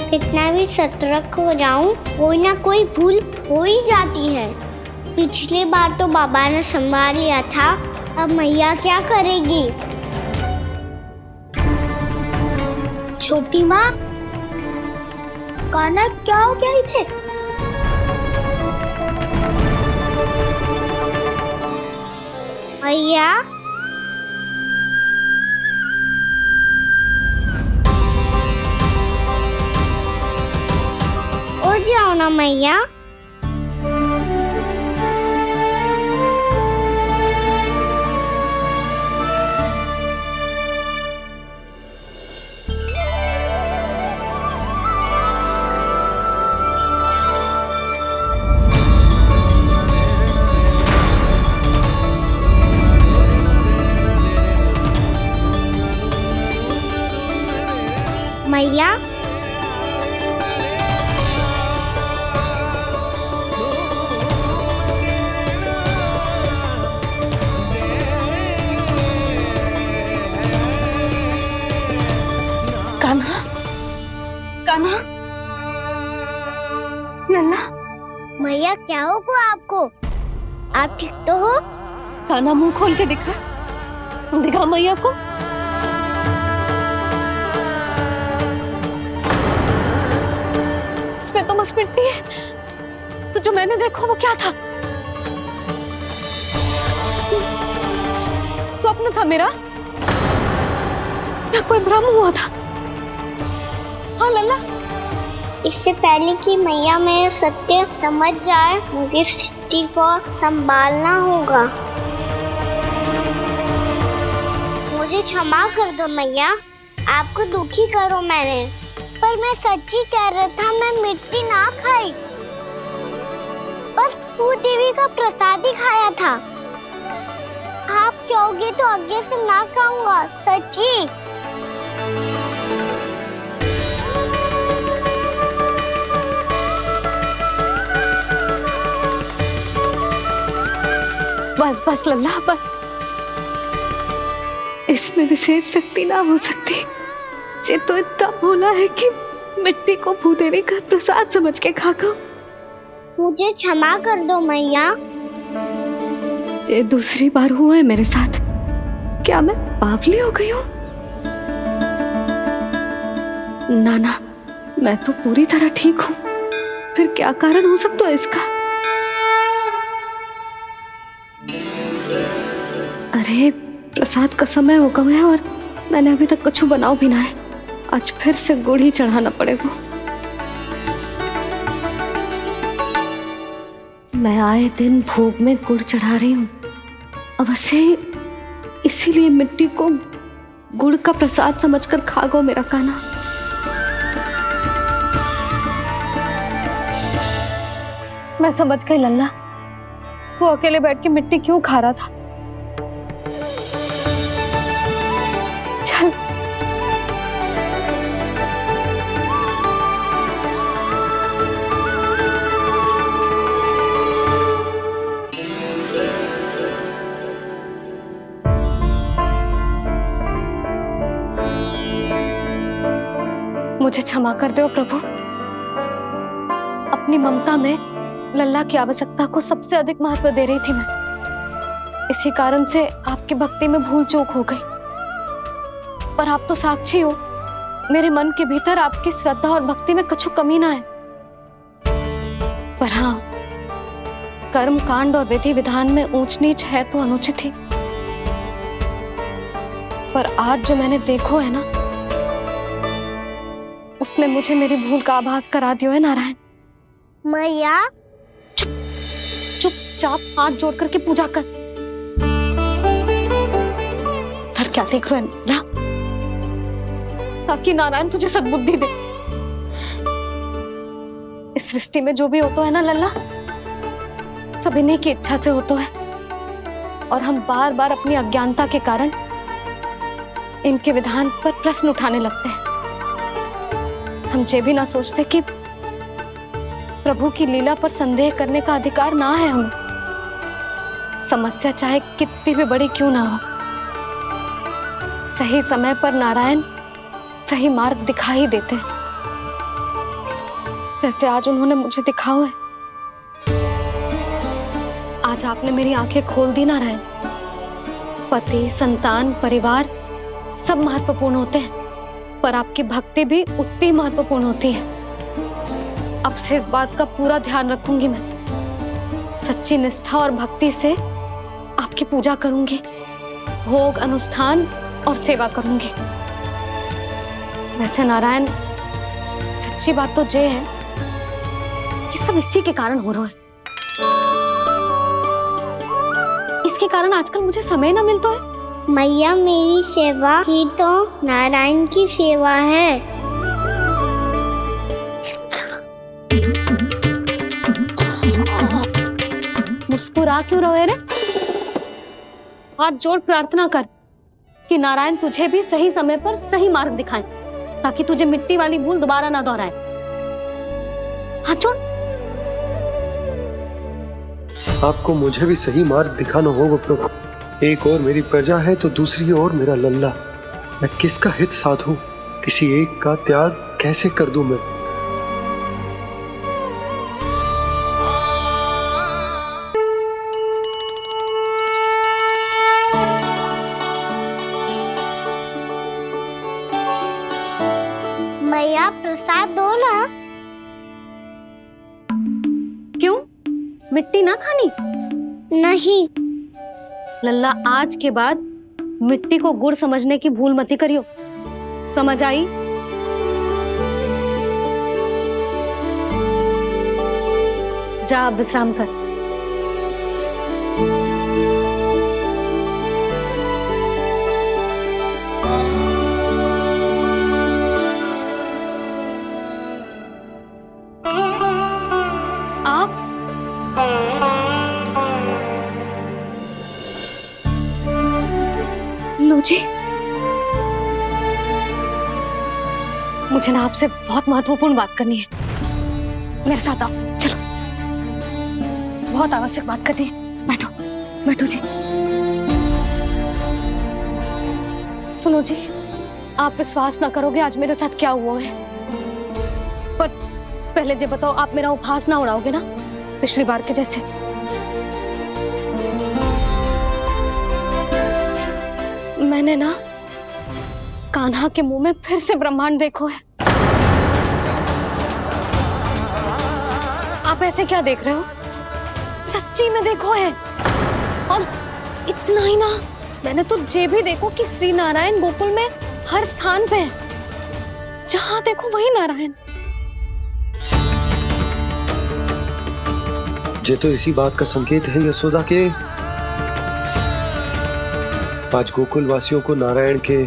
कितना भी सतर्क हो जाऊं, कोई ना कोई भूल हो ही जाती है। पिछली बार तो बाबा ने संभाल लिया था, अब मैया क्या करेगी? छोटी माँ, कान्हा क्या हो गया इधर? मैया, उठ जाओ ना मैया। मैया, कान्हा, कान्हा, लल्ला। मैया क्या होगा आपको? आप ठीक तो हो? कान्हा मुंह खोल के दिखा, दिखा मैया को। इसमें तो बस मिट्टी है, तो जो मैंने देखा वो क्या था? स्वप्न था मेरा या कोई भ्रम हुआ था? हाँ लल्ला। इससे पहले कि मैया मेरे सत्य समझ जाए, मुझे स्थिति को संभालना होगा। मुझे क्षमा कर दो मैया, आपको दुखी करो मैंने, पर मैं सच्ची कह रहा था, मैं मिट्टी ना खाई, बस भू देवी का प्रसाद ही खाया था। आप कहोगे तो आगे से ना खाऊंगा, सच्ची। बस बस लल्ला, बस। इसमें विशेष शक्ति ना हो सकती। ये तो इतना भोला है कि मिट्टी को भूदेवी का प्रसाद समझ के खा गो। मुझे क्षमा कर दो मैया। ये दूसरी बार हुआ है मेरे साथ। क्या मैं बावली हो गई हूँ? ना ना, मैं तो पूरी तरह ठीक हूँ। फिर क्या कारण हो सकता है इसका? अरे प्रसाद का समय हो गया है और मैंने अभी तक कुछ बनाओ भी ना है। आज फिर से गुड़ ही चढ़ाना पड़ेगा। मैं आए दिन भोग में गुड़ चढ़ा रही हूँ, अवश्य इसीलिए मिट्टी को गुड़ का प्रसाद समझकर खा गो मेरा कान्हा। मैं समझ गई लल्ला, वो अकेले बैठ के मिट्टी क्यों खा रहा था। चल मुझे क्षमा कर दो प्रभु। अपनी ममता में लल्ला की आवश्यकता को सबसे अधिक महत्व दे रही थी मैं। इसी कारण से आपकी भक्ति में भूल चूक हो गई। पर आप तो साक्षी हो, मेरे मन के भीतर आपकी श्रद्धा और भक्ति में कुछ कमी ना है। पर हाँ, कर्म कांड और विधि विधान में ऊंच नीच है तो अनुचित ही। पर आज जो मैंने देखो है ना, उसने मुझे मेरी भूल का आभास करा दिया है नारायण। मैया, चुपचाप हाथ जोड़ करके पूजा कर। सर क्या देख रहे हैं ना? ताकि नारायण तुझे सद्बुद्धि दे। इस सृष्टि में जो भी होता है ना लल्ला, सब इन्हीं की इच्छा से होता है। और हम बार बार अपनी अज्ञानता के कारण इनके विधान पर प्रश्न उठाने लगते हैं। हम ये भी ना सोचते कि प्रभु की लीला पर संदेह करने का अधिकार ना है हमें। समस्या चाहे कितनी भी बड़ी क्यों ना हो, सही समय पर नारायण सही मार्ग दिखा ही देते हैं। जैसे आज उन्होंने मुझे दिखाओ है। आज आपने मेरी आंखें खोल दी नारायण। पति, संतान, परिवार सब महत्वपूर्ण होते हैं, पर आपकी भक्ति भी उतनी महत्वपूर्ण होती है। अब से इस बात का पूरा ध्यान रखूंगी मैं। सच्ची निष्ठा और भक्ति से आपकी पूजा करूंगी, भोग, अनुष्ठान और सेवा करूंगी। वैसे नारायण, सच्ची बात तो ये है कि सब इसी के कारण हो रहा है। इसके कारण आजकल मुझे समय ना मिलता है। मैया, मेरी सेवा ही तो नारायण की सेवा है। मुस्कुरा क्यों रहे रे? हाथ जोड़ प्रार्थना कर कि नारायण तुझे भी सही समय पर सही मार्ग दिखाएं, ताकि तुझे मिट्टी वाली भूल दोबारा ना दोहराए। हाथ जोड़। आपको मुझे भी सही मार्ग दिखाना होगा प्रभु। एक और मेरी प्रजा है तो दूसरी ओर मेरा लल्ला। मैं किसका हित साधूं? किसी एक का त्याग कैसे कर दूं मैं? मैया, प्रसाद दो ना। क्यों? मिट्टी ना खानी? नहीं। लल्ला, आज के बाद मिट्टी को गुड़ समझने की भूल मती करियो। समझ आई? जा अब विश्राम कर। आप लो जी, मुझे ना आपसे बहुत महत्वपूर्ण बात करनी है। मेरे साथ आओ, चलो। बहुत आवश्यक बात करनी है। बैठो, बैठो जी। सुनो जी, आप विश्वास ना करोगे आज मेरे साथ क्या हुआ है। पर पहले ये बताओ, आप मेरा उपहास ना उड़ाओगे ना, पिछली बार के जैसे? मैंने ना कान्हा के मुंह में फिर से ब्रह्मांड देखो है। आप ऐसे क्या देख रहे हो? सच्ची में देखो है। और इतना ही ना, मैंने तो ये भी देखो कि श्री नारायण गोकुल में हर स्थान पे है। जहां देखो वही नारायण। ये तो इसी बात का संकेत है यशोदा के आज गोकुल वासियों को नारायण के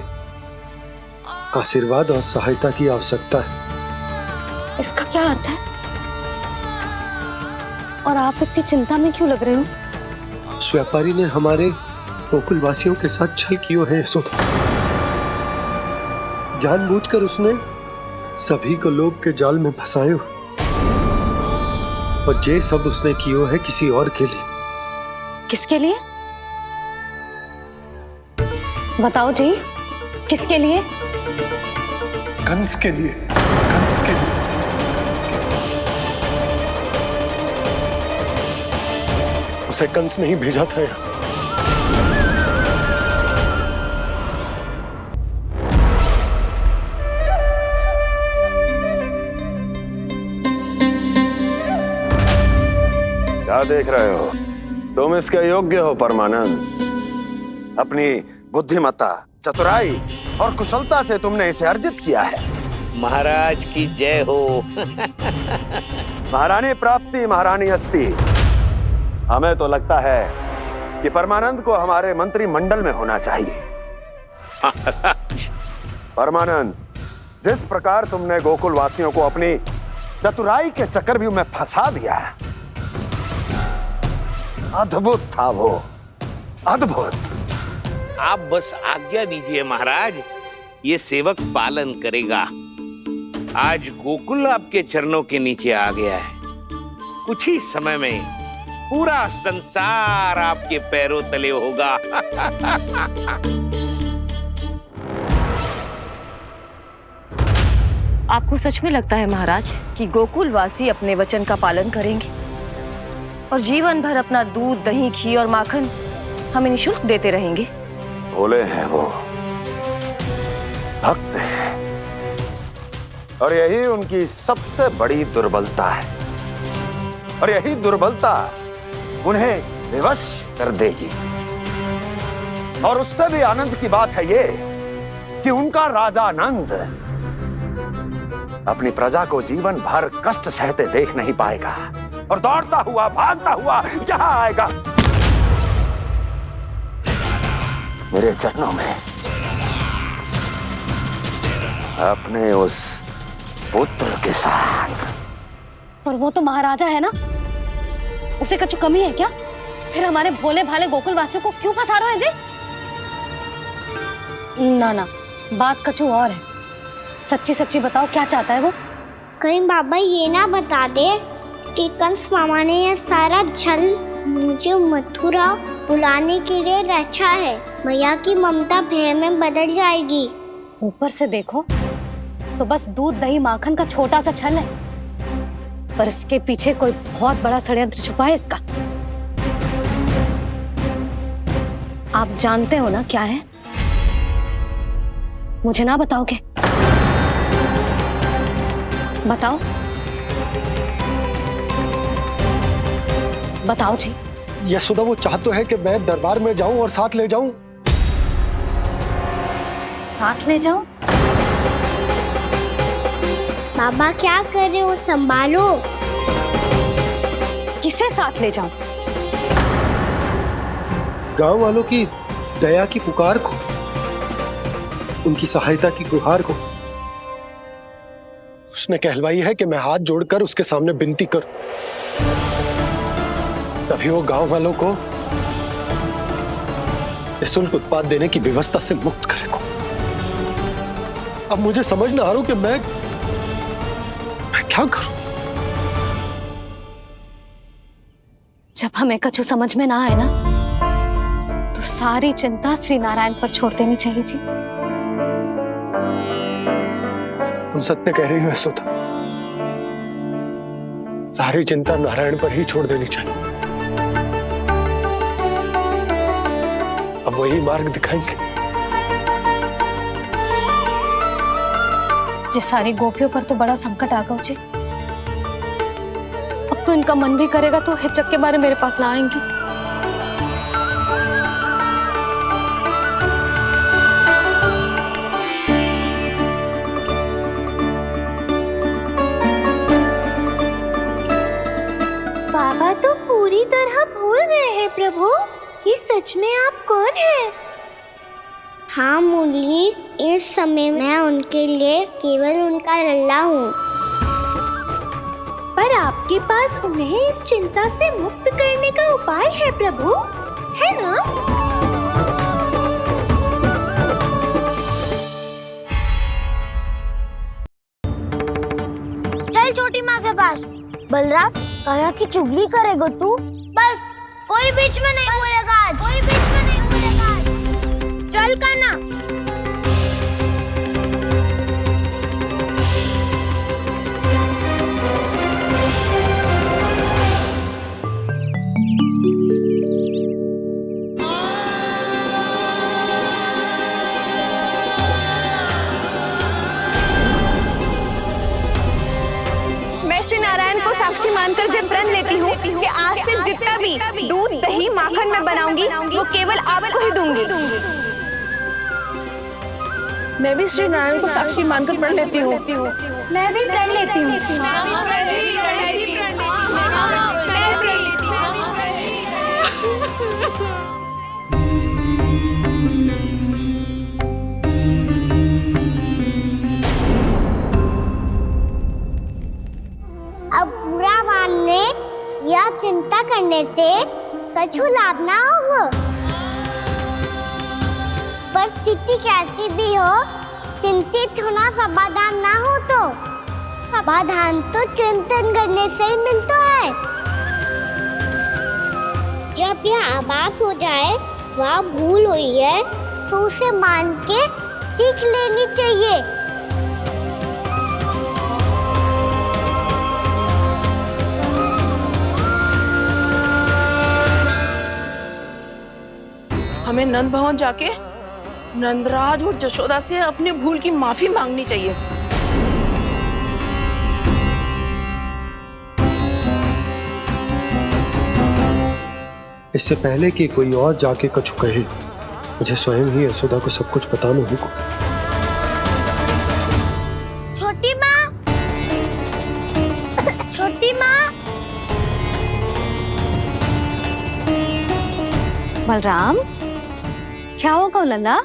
आशीर्वाद और सहायता की आवश्यकता है। इसका क्या अर्थ है? और आप इतनी चिंता में क्यों लग रहे हो? उस व्यापारी ने हमारे गोकुल वासियों के साथ छल किया है यशोदा। जानबूझकर उसने सभी को लोभ के जाल में फंसायो, और ये सब उसने किया है किसी और के लिए। किसके लिए? बताओ जी, किसके लिए? कंस के लिए। कंस के लिए। उसे कंस नहीं भेजा था यहाँ। क्या देख रहे हो? तुम इसके योग्य हो परमानंद। अपनी बुद्धिमत्ता, चतुराई और कुशलता से तुमने इसे अर्जित किया है। महाराज की जय हो। महारानी प्राप्ति महारानी अस्ति। हमें तो लगता है कि परमानंद को हमारे मंत्रिमंडल में होना चाहिए। परमानंद, जिस प्रकार तुमने गोकुल वासियों को अपनी चतुराई के चक्रव्यूह में फंसा दिया है, अद्भुत था वो, अद्भुत। आप बस आज्ञा दीजिए महाराज, ये सेवक पालन करेगा। आज गोकुल आपके चरणों के नीचे आ गया है। कुछ ही समय में पूरा संसार आपके पैरों तले होगा। आपको सच में लगता है महाराज कि गोकुलवासी अपने वचन का पालन करेंगे और जीवन भर अपना दूध, दही, घी और माखन हमें निःशुल्क देते रहेंगे? भोले हैं वो, भक्त हैं, और यही उनकी सबसे बड़ी दुर्बलता है। और यही दुर्बलता उन्हें विवश कर देगी। और उससे भी आनंद की बात है ये कि उनका राजा नंद अपनी प्रजा को जीवन भर कष्ट सहते देख नहीं पाएगा और दौड़ता हुआ, भागता हुआ यहां आएगा मेरे चरणों में, अपने उस पुत्र के साथ। पर वो तो महाराजा है ना, उसे कुछ कमी है क्या? फिर हमारे भोले भाले गोकुल वासियों को क्यों फंसा रहे हैं जी? ना ना, बात कछु और है। सच्ची सच्ची बताओ, क्या चाहता है वो? कहीं बाबा ये ना बता दे कि कंस मामा ने यह सारा छल मुझे मथुरा बुलाने के लिए रचा है। मैया की ममता भय में बदल जाएगी। ऊपर से देखो तो बस दूध, दही, माखन का छोटा सा छल है, पर इसके पीछे कोई बहुत बड़ा षड्यंत्र छुपा है इसका। आप जानते हो ना क्या है? मुझे ना बताओगे? बताओ बताओ जी। यशोदा, वो चाहते है कि मैं दरबार में जाऊं और साथ ले जाऊं। साथ ले जाऊं? बाबा क्या कर रहे हो, संभालो। किसे साथ ले जाऊं? गांव वालों की दया की पुकार को, उनकी सहायता की गुहार को। उसने कहलवाई है कि मैं हाथ जोड़कर उसके सामने विनती करूं, तभी वो गांव वालों को निःशुल्क उत्पाद देने की व्यवस्था से मुक्त करेगा। अब मुझे समझ ना आ रहा कि मैं क्या करूं। जब हमें कछु समझ में ना आए ना, तो सारी चिंता श्री नारायण पर छोड़ देनी चाहिए जी। तुम सत्य कह रही हो यशोदा, सारी चिंता नारायण पर ही छोड़ देनी चाहिए। अब वही मार्ग दिखाएंगे। जिस सारी गोपियों पर तो बड़ा संकट आ गया जी। अब तो इनका मन भी करेगा तो हिचक के बारे मेरे पास ना आएंगी। बाबा तो पूरी तरह भूल गए हैं प्रभु, ये सच में आप कौन हैं? हाँ मुरली, इस समय मैं उनके लिए केवल उनका लल्ला हूँ। पर आपके पास उन्हें इस चिंता से मुक्त करने का उपाय है प्रभु, है ना? चल छोटी माँ के पास। बलराम, कान्हा की चुगली करेगा तू? बस, कोई बीच में नहीं बोलेगा आज। कोई बीच में नहीं बोलेगा आज। चल कान्हा। श्री नारायण को साक्षी मानकर जब प्रण लेती हूँ कि आज से जितना भी दूध, दही, माखन मैं बनाऊंगी वो केवल आपको ही दूंगी। मैं भी श्री नारायण को साक्षी मानकर प्रण लेती हूँ। मैं भी प्रण लेती हूँ। अब बुरा मानने या चिंता करने से कछु लाभ ना होगा। परिस्थिति कैसी भी हो, चिंतित होना समाधान ना हो तो समाधान तो चिंतन करने से ही मिलता है। जब यह आभास हो जाए वह भूल हुई है तो उसे मान के सीख लेनी चाहिए। हमें नंद भवन जाके नंदराज और जशोदा से अपनी भूल की माफी मांगनी चाहिए। इससे पहले कि कोई और जाके कछु कहे, मुझे स्वयं ही यशोदा को सब कुछ बताना होगा। छोटी माँ, छोटी माँ। बलराम, क्या होगा लल्ला?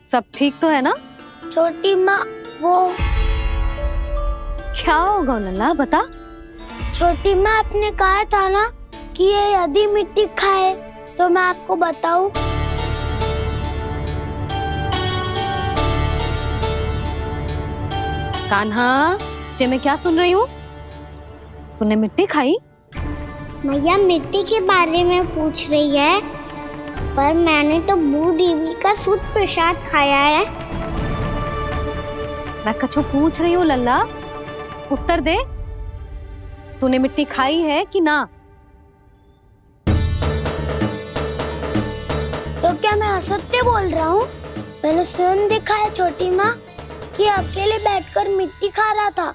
सब ठीक तो है ना? छोटी माँ, वो क्या होगा लल्ला, बता। छोटी माँ, आपने कहा था ना कि ये यदि मिट्टी खाए तो मैं आपको बताऊं। कान्हा, जे मैं क्या सुन रही हूँ? तूने मिट्टी खाई? मैया मिट्टी के बारे में पूछ रही है, पर मैंने तो भू देवी का शुद्ध प्रसाद खाया है। मैं कछु पूछ रही हूँ लल्ला, उत्तर दे। तूने मिट्टी खाई है कि ना? तो क्या मैं असत्य बोल रहा हूँ? मैंने स्वयं देखा है छोटी माँ कि अकेले बैठकर मिट्टी खा रहा था।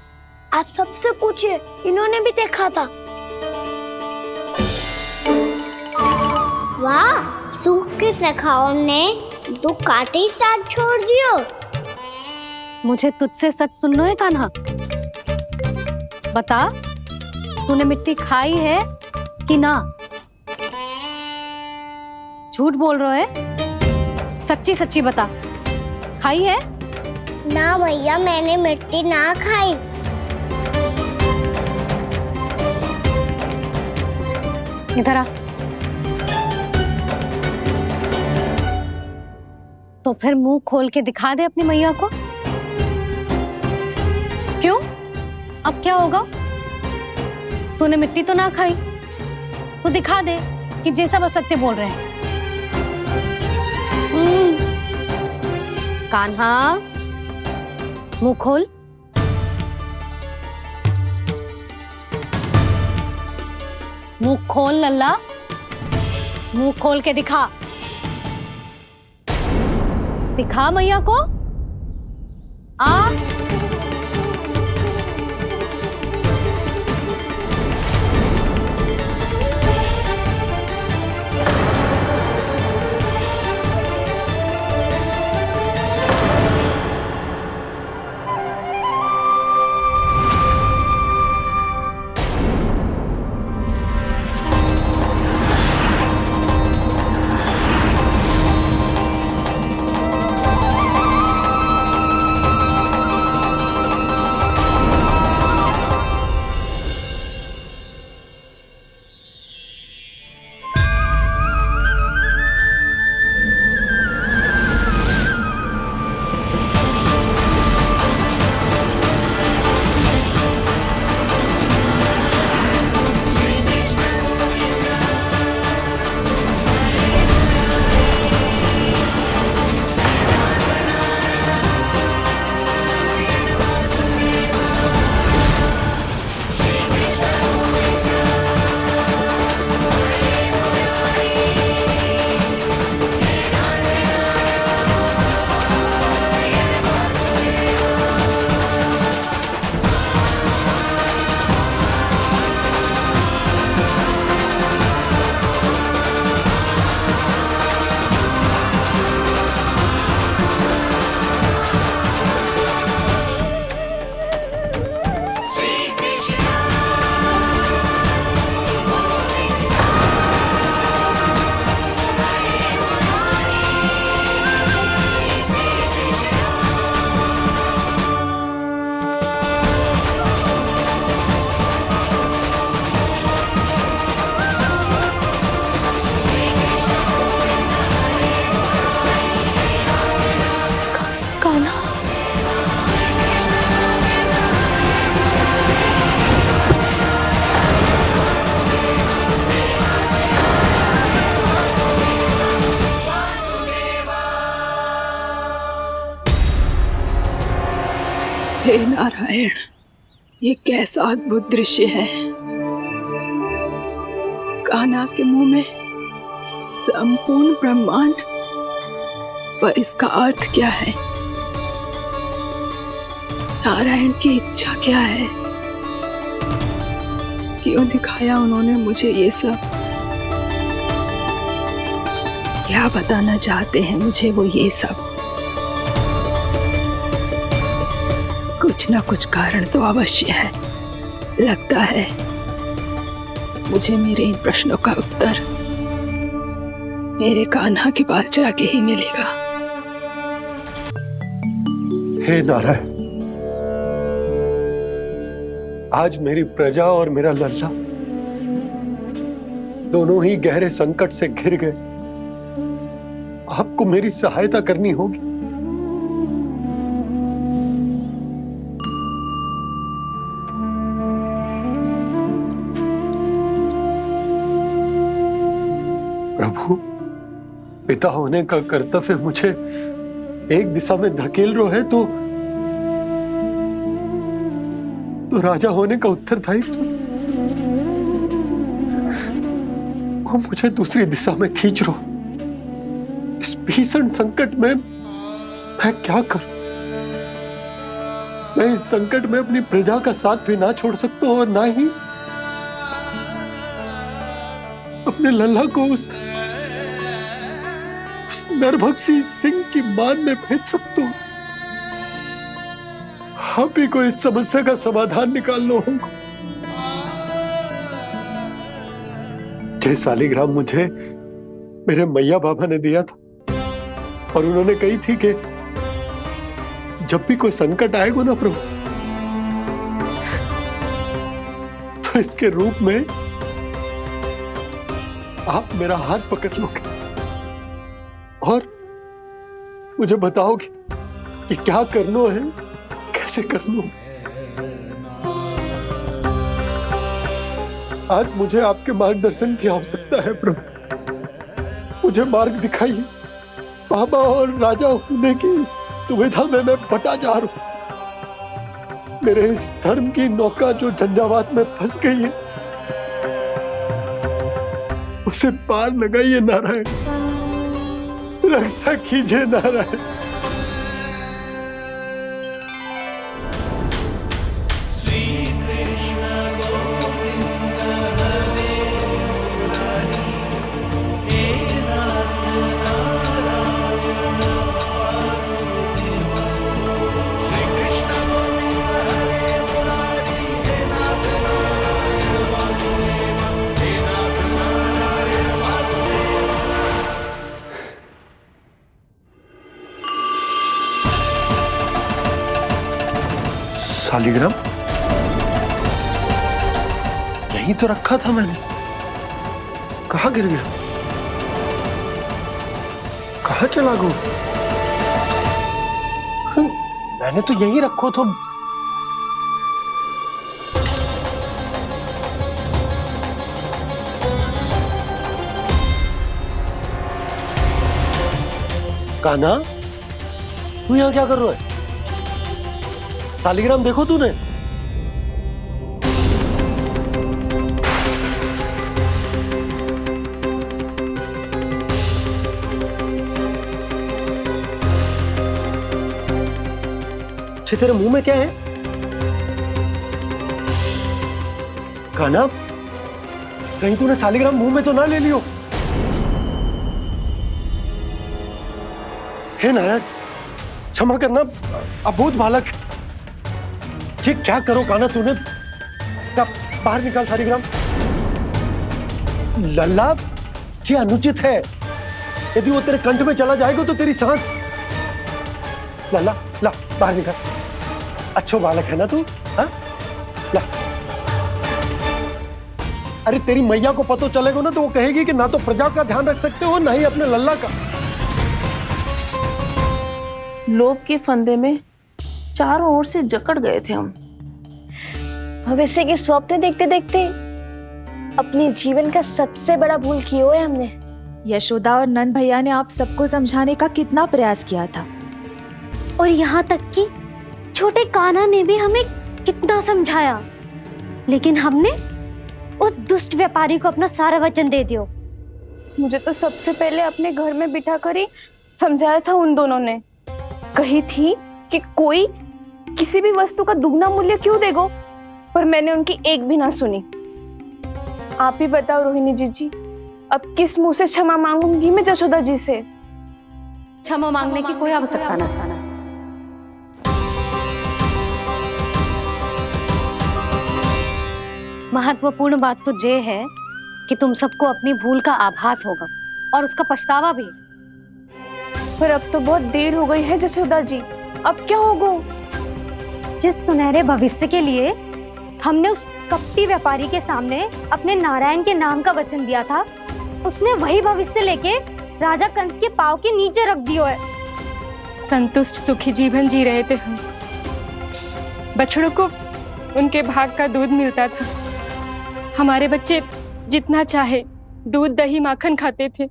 आप सबसे पूछिए, इन्होंने भी देखा था। वाह, सूख के सखाओ ने 2 कांटे ही साथ छोड़ दियो। मुझे तुझसे सच सुनना है कान्हा। बता, तूने मिट्टी खाई है कि ना? झूठ बोल रहा है, सच्ची सच्ची बता, खाई है? ना भैया, मैंने मिट्टी ना खाई। इधर आ। तो फिर मुंह खोल के दिखा दे अपनी मैया को। क्यों? अब क्या होगा? तूने मिट्टी तो ना खाई, तो दिखा दे कि जे सब असत्य बोल रहे हैं। कान्हा, मुंह खोल। मुंह खोल लल्ला, मुंह खोल के दिखा। दिखा मैया को। आ हे नारायण, ये कैसा अद्भुत दृश्य है। कान्हा के मुंह में संपूर्ण ब्रह्मांड, पर इसका अर्थ क्या है? नारायण की इच्छा क्या है? क्यों दिखाया उन्होंने मुझे ये सब? क्या बताना चाहते हैं मुझे वो ये सब? कुछ ना कुछ कारण तो अवश्य है। लगता है मुझे मेरे इन प्रश्नों का उत्तर मेरे कान्हा के पास जाके ही मिलेगा। हे नारायण, आज मेरी प्रजा और मेरा लल्ला दोनों ही गहरे संकट से घिर गए। आपको मेरी सहायता करनी होगी। प्रभु, पिता होने का कर्तव्य मुझे एक दिशा में धकेल रहे है तो राजा होने का उत्तरदायित्व वो मुझे दूसरी दिशा में खींच रो। इस भीषण संकट में मैं क्या करूं? मैं इस संकट में अपनी प्रजा का साथ भी ना छोड़ सकता हूं और ना ही अपने लल्ला को उस नरभक्षी सिंह की मान में भेज सकता हूं। आप ही को इस समस्या का समाधान निकालना होगा। जय शालिग्राम मुझे मेरे मैया बाबा ने दिया था और उन्होंने कही थी कि जब भी कोई संकट आएगा ना प्रभु, तो इसके रूप में आप मेरा हाथ पकड़ लोगे और मुझे बताओगे कि क्या करना है, कैसे करना है। आज मुझे आपके मार्गदर्शन की आवश्यकता है प्रभु। मुझे मार्ग दिखाइए। बाबा और राजा होने की इस दुविधा में मैं बटा जा रहा हूं। मेरे इस धर्म की नौका जो झंझावात में फंस गई है, उसे पार लगाइए नारायण। रक्षा कीजिए नारायण। शालिग्राम यहीं तो रखा था मैंने। कहाँ गिर गया? कहाँ चला गया? मैंने तो यहीं रखो तो। कान्हा, तू यहाँ क्या कर रहा है? शालिग्राम देखो तूने? अच्छे, तेरे मुंह में क्या है? कान्हा, कहीं तूने शालिग्राम मुंह में तो ना ले लियो? हे नारायण, क्षमा करना, अबोध बालक। जी क्या करो कान्हा तूने? बाहर निकाल शालिग्राम। लल्ला, जी अनुचित है। यदि वो तेरे कंठ में चला जाएगा तो तेरी सांस। लल्ला, ला बाहर निकाल। अच्छो बालक है ना तू? हाँ, ला। अरे तेरी मैया को पता चलेगा ना तो वो कहेगी कि ना तो प्रजा का ध्यान रख सकते हो ना ही अपने लल्ला का। लोभ के फंदे में चारों ओर से जकड़ गए थे हम। भविष्य के स्वप्न देखते देखते अपने जीवन का सबसे बड़ा भूल किया है हमने। यशोदा और नंद भैया ने आप सबको समझाने का कितना प्रयास किया था, और यहाँ तक कि छोटे कान्हा ने भी हमें कितना समझाया, लेकिन हमने उस दुष्ट व्यापारी को अपना सारा वचन दे दिया। मुझे तो सबसे पहले अपने घर में बिठा कर ही समझाया था उन दोनों ने। कही थी कि कोई किसी भी वस्तु का दुगना मूल्य क्यों देगो, पर मैंने उनकी एक भी ना सुनी। आप ही बताओ रोहिणी जी, अब किस मुंह से क्षमा मांगूंगी मैं जशोदा जी से? क्षमा मांगने की कोई आवश्यकता ना। महत्वपूर्ण बात तो ये है कि तुम सबको अपनी भूल का आभास होगा और उसका पछतावा भी। पर अब तो बहुत देर हो गई है जशोदा जी, अब क्या होगा? जिस सुनहरे भविष्य के लिए हमने उस कपटी व्यापारी के सामने अपने नारायण के नाम का वचन दिया था, उसने वही भविष्य लेके राजा कंस के पांव के नीचे रख दिया है। संतुष्ट सुखी जीवन जी रहे थे हम। बछड़ों को उनके भाग का दूध मिलता था। हमारे बच्चे जितना चाहे दूध दही माखन खाते थे।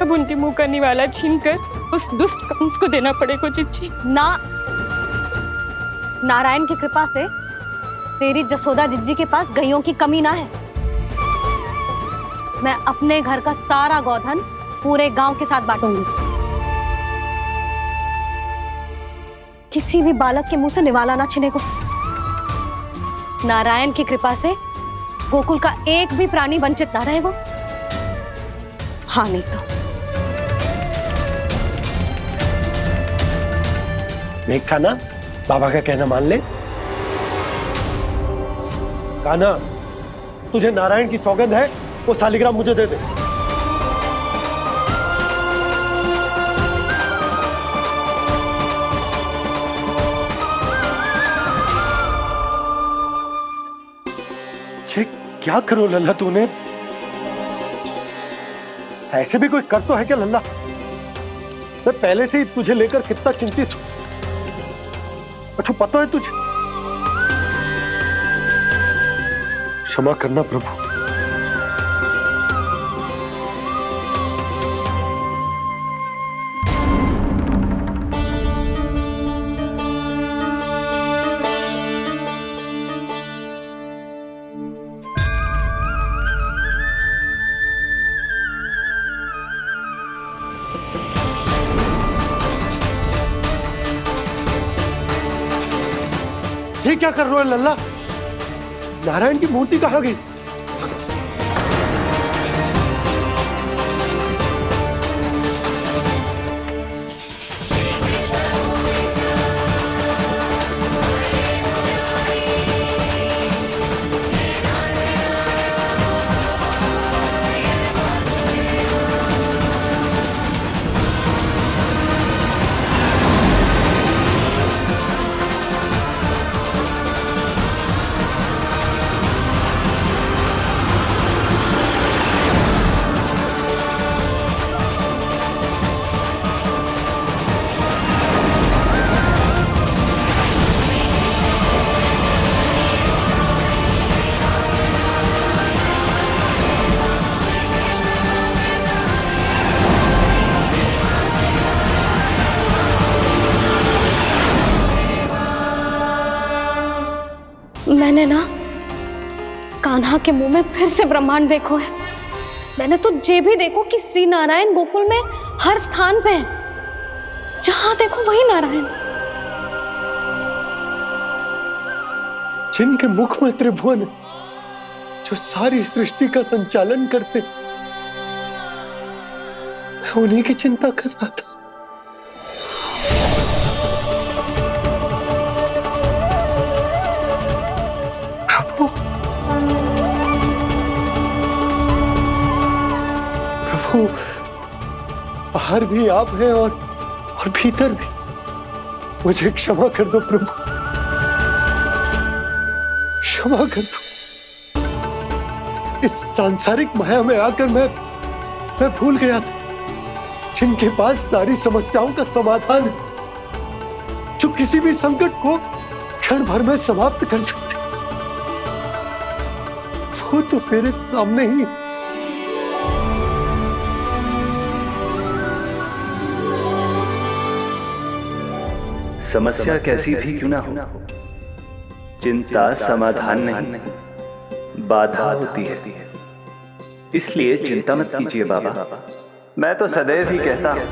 अब उनके मुंह का निवाला छीनकर उस दुष्ट कंस को देना पड़ेगा चिच्ची। ना, नारायण की कृपा से तेरी जसोदा जिज्जी के पास गैयों की कमी ना है। मैं अपने घर का सारा गोधन पूरे गांव के साथ बांटूंगी। किसी भी बालक के मुंह से निवाला ना छिने को। नारायण की कृपा से गोकुल का एक भी प्राणी वंचित ना रहेगा। हाँ नहीं तो देख कान्हा, बाबा का कहना मान ले। कान्हा, तुझे नारायण की सौगंध है, वो शालिग्राम मुझे दे दे। क्या करो लल्ला तूने? ऐसे भी कोई कर तो है क्या लल्ला? मैं पहले से ही तुझे लेकर कितना चिंतित हूं। अच्छा पता है तुझे? क्षमा करना प्रभु। ये क्या कर रहे हो लल्ला? नारायण की मूर्ति कहाँ गई? मैंने ना कान्हा के मुंह में फिर से ब्रह्मांड देखो है। मैंने तो ये भी देखो कि श्री नारायण गोकुल में हर स्थान पे है। जहां देखो वही नारायण। जिनके मुख में त्रिभुवन है, जो सारी सृष्टि का संचालन करते, मैं उन्हीं की चिंता कर रहा था। प्रभु, बाहर भी आप हैं और भीतर भी। मुझे क्षमा कर दो प्रभु, क्षमा कर दो। इस सांसारिक माया में आकर मैं भूल गया था जिनके पास सारी समस्याओं का समाधान है, जो किसी भी संकट को क्षण भर में समाप्त कर सकते, वो तो मेरे सामने ही। समस्या कैसी भी क्यों ना हो, चिंता समाधान नहीं, बाधा होती है। इसलिए चिंता मत कीजिए बाबा। मैं तो सदैव ही कहता हूं,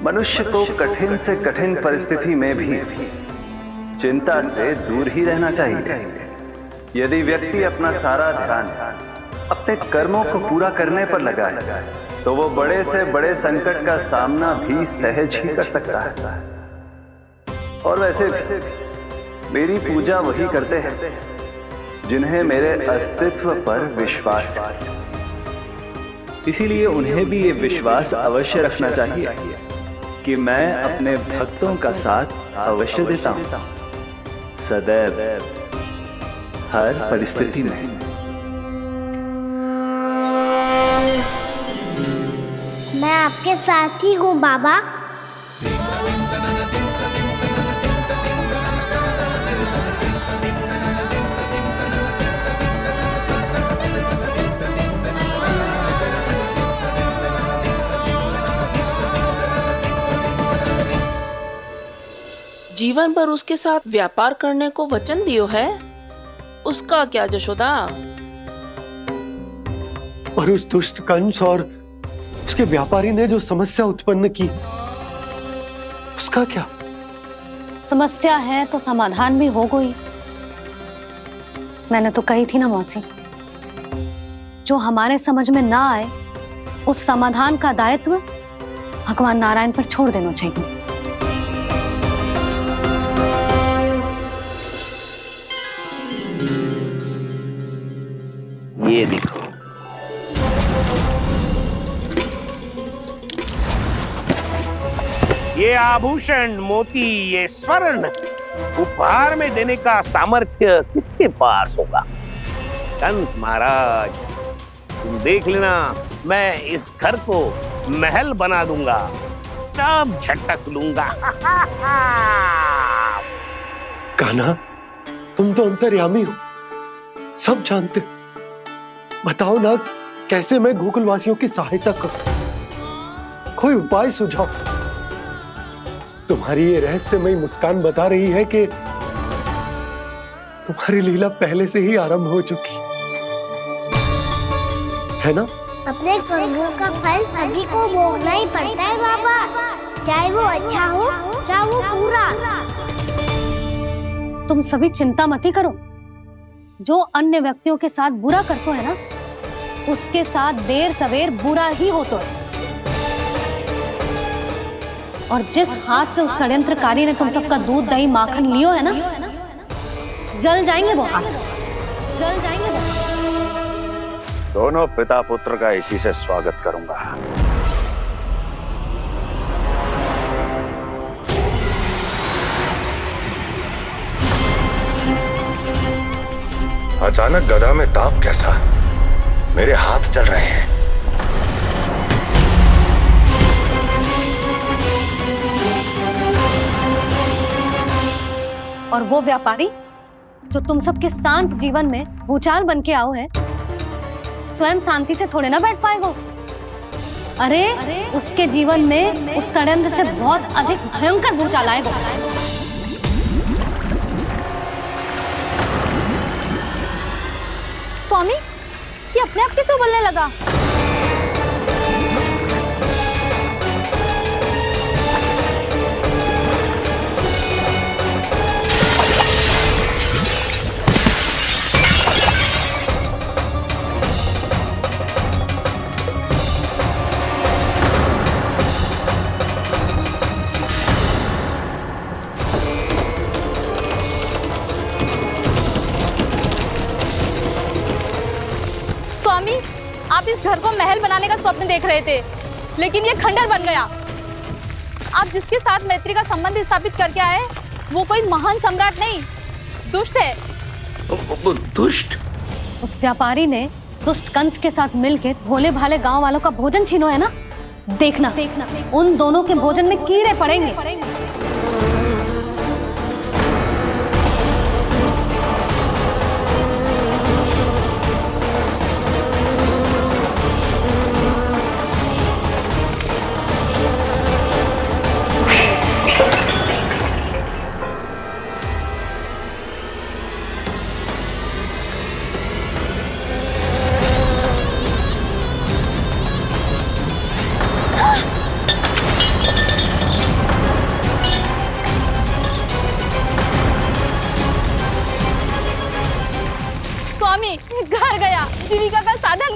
मनुष्य को कठिन से कठिन परिस्थिति में भी चिंता से दूर ही रहना चाहिए। यदि व्यक्ति अपना सारा ध्यान अपने कर्मों को पूरा करने पर लगाए तो वो बड़े से बड़े संकट का सामना भी सहज ही कर सकता है। और वैसे भी मेरी पूजा वही करते हैं जिन्हें मेरे अस्तित्व पर विश्वास है। इसीलिए उन्हें भी ये विश्वास अवश्य रखना चाहिए कि मैं अपने भक्तों का साथ अवश्य देता हूं, सदैव, हर परिस्थिति में। मैं आपके साथ ही हूँ बाबा। जीवन भर उसके साथ व्यापार करने को वचन दियो है, उसका क्या जशोदा? और उस दुष्ट कंस और उसके व्यापारी ने जो समस्या उत्पन्न की, उसका क्या? समस्या है तो समाधान भी हो गई। मैंने तो कही थी ना मौसी, जो हमारे समझ में ना आए उस समाधान का दायित्व भगवान नारायण पर छोड़ देना चाहिए। ये देखो, ये आभूषण, मोती, ये स्वर्ण उपहार में देने का सामर्थ्य किसके पास होगा? कंस महाराज, तुम देख लेना, मैं इस घर को महल बना दूंगा, सब झटक लूंगा। कान्हा, तुम तो अंतर्यामी हो, सब जानते हो। बताओ ना, कैसे मैं गोकुलवासियों की सहायता करूं? कोई उपाय सुझाओ। तुम्हारी ये रहस्यमयी मुस्कान बता रही है कि तुम्हारी लीला पहले से ही आरंभ हो चुकी है ना? अपने कर्मों का फल सभी को भोगना ही पड़ता है बाबा, चाहे वो अच्छा हो चाहे वो बुरा। तुम सभी चिंता मत ही करो। जो अन्य व्यक्तियों के साथ बुरा करते है ना, उसके साथ देर सवेर बुरा ही होता है। और जिस हाथ से उस षड्यंत्रकारी ने तुम सबका दूध दही माखन लियो है ना, जल जाएंगे वो हाथ, जल जाएंगे वो हाथ। दोनों पिता पुत्र का इसी से स्वागत करूंगा। अचानक गदा में ताप कैसा? मेरे हाथ चल रहे हैं। और वो व्यापारी जो तुम सबके शांत जीवन में भूचाल बन के आओ है, स्वयं शांति से थोड़े ना बैठ पाएगा। अरे उसके जीवन में उस षड्यंत्र से बहुत अधिक भयंकर भूचाल आएगा। स्वामी, ये अपने आप कैसे उबलने लगा? स्वामी, आप इस घर को महल बनाने का स्वप्न देख रहे थे, लेकिन ये खंडर बन गया। आप जिसके साथ मैत्री का संबंध स्थापित करके आए, वो कोई महान सम्राट नहीं, दुष्ट है। दुष्ट? उस व्यापारी ने दुष्ट कंस के साथ मिलकर भोले भाले गांव वालों का भोजन छीनो है ना, देखना उन दोनों के भोजन में कीड़े पड़ेंगे।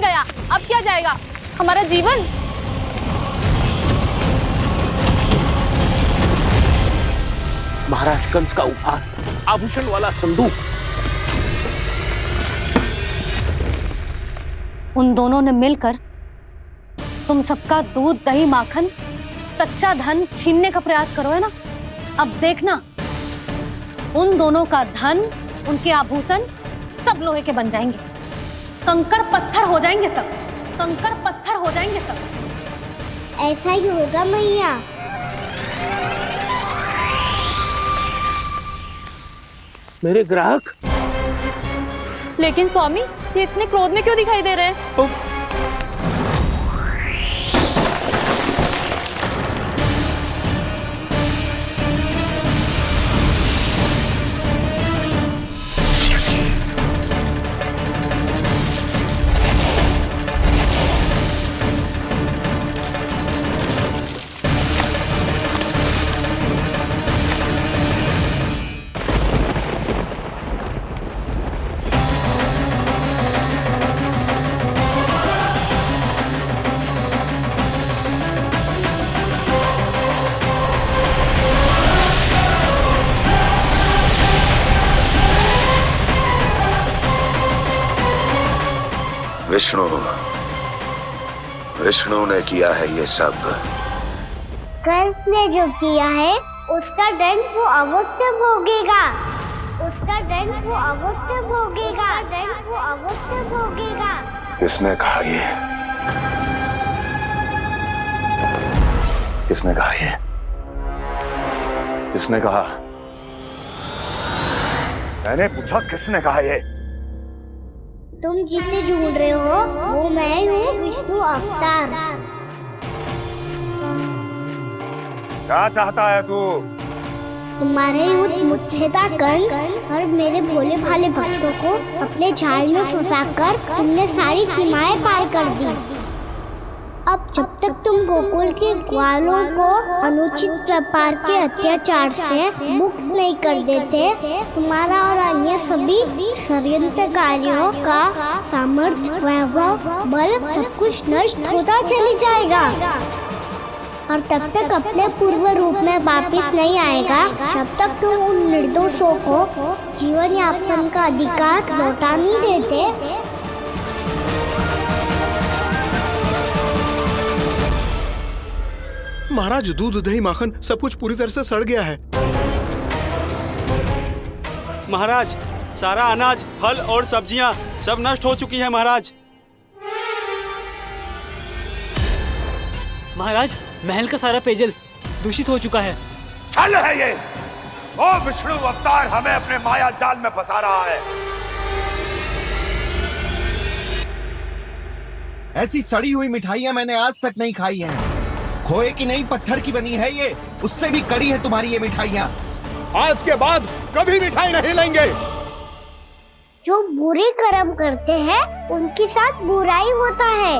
गया, अब क्या जाएगा? हमारा जीवन। महाराज कंस का उपहार, आभूषण वाला संदूक। उन दोनों ने मिलकर तुम सबका दूध, दही, माखन, सच्चा धन छीनने का प्रयास करो, है ना? अब देखना, उन दोनों का धन, उनके आभूषण सब लोहे के बन जाएंगे, कंकड़ पत्थर हो जाएंगे सब, कंकड़ पत्थर हो जाएंगे सब। ऐसा ही होगा मैया। मेरे ग्राहक। लेकिन स्वामी, ये इतने क्रोध में क्यों दिखाई दे रहे हैं? विष्णु ने किया है ये सब। कंस ने जो किया है उसका दंड वो अवश्य भोगेगा, उसका दंड वो अवश्य भोगेगा, दंड वो अवश्य भोगेगा। किसने कहा ये? किसने कहा ये? किसने कहा? मैंने पूछा किसने कहा ये? तुम जिसे ढूंढ रहे हो वो मैं हूँ, विष्णु अवतार। क्या चाहता है तू? तुम्हारे युद्ध मुझसे था कंस, और मेरे भोले भाले भक्तों को अपने जाल में फंसाकर तुमने सारी सीमाएं पार कर दी। अब जब तक तुम गोकुल के ग्वालों को अनुचित प्रकार के अत्याचार से मुक्त नहीं कर देते, तुम्हारा और अन्य सभी षड्यंत्रकारियों का सामर्थ्य, वैभव, बल सब कुछ नष्ट होता चली जाएगा, और तब तक अपने पूर्व रूप में वापिस नहीं आएगा जब तक तुम उन निर्दोषों को जीवन यापन का अधिकार लौटा नहीं देते। महाराज, दूध, दही, माखन सब कुछ पूरी तरह से सड़ गया है। महाराज, सारा अनाज, फल और सब्जियां सब नष्ट हो चुकी है महाराज। महाराज, महल का सारा पेयजल दूषित हो चुका है। छल है ये। ओ विष्णु अवतार हमें अपने माया जाल में फंसा रहा है। ऐसी सड़ी हुई मिठाइयां मैंने आज तक नहीं खाई हैं। खोए की नहीं, पत्थर की बनी है ये, उससे भी कड़ी है तुम्हारी ये मिठाइयां। आज के बाद कभी मिठाई नहीं लेंगे। जो बुरे कर्म करते हैं उनके साथ बुराई होता है,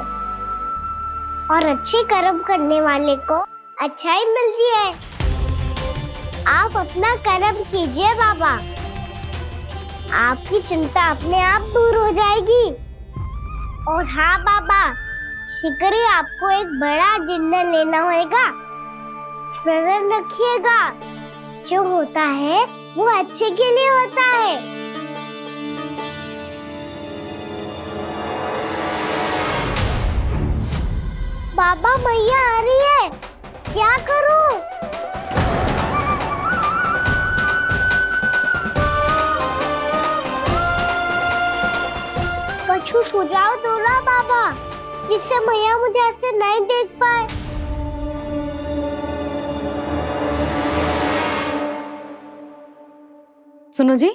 और अच्छे कर्म करने वाले को अच्छाई मिलती है। आप अपना कर्म कीजिए बाबा, आपकी चिंता अपने आप दूर हो जाएगी। और हाँ बाबा, शीघ्र ही आपको एक बड़ा डिनर लेना होगा। स्मरण रखिएगा, जो होता है वो अच्छे के लिए होता है। बाबा, मैया आ रही है, क्या करूं? कछु सुझाव दो ना बाबा, जिससे मैया मुझे ऐसे नहीं देख पाए। सुनो जी,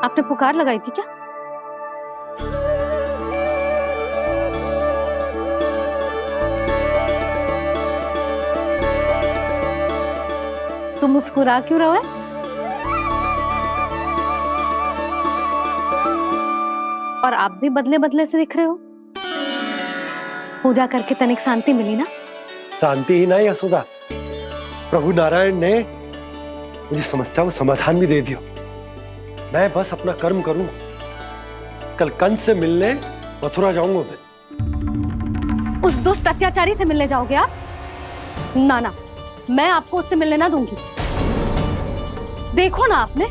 आपने पुकार लगाई थी क्या? तुम मुस्कुरा क्यों रहे हो? और आप भी बदले बदले से दिख रहे हो। पूजा करके तनिक शांति मिली ना? शांति ही नहीं यशोदा, प्रभु नारायण ने मुझे समस्या को समाधान भी दे दिया। मैं बस अपना कर्म करूं, कल कंस से मिलने मथुरा जाऊंगा मैं। उस दुष्ट अत्याचारी से मिलने जाओगे आप? ना ना, मैं आपको उससे मिलने ना दूंगी। देखो ना आपने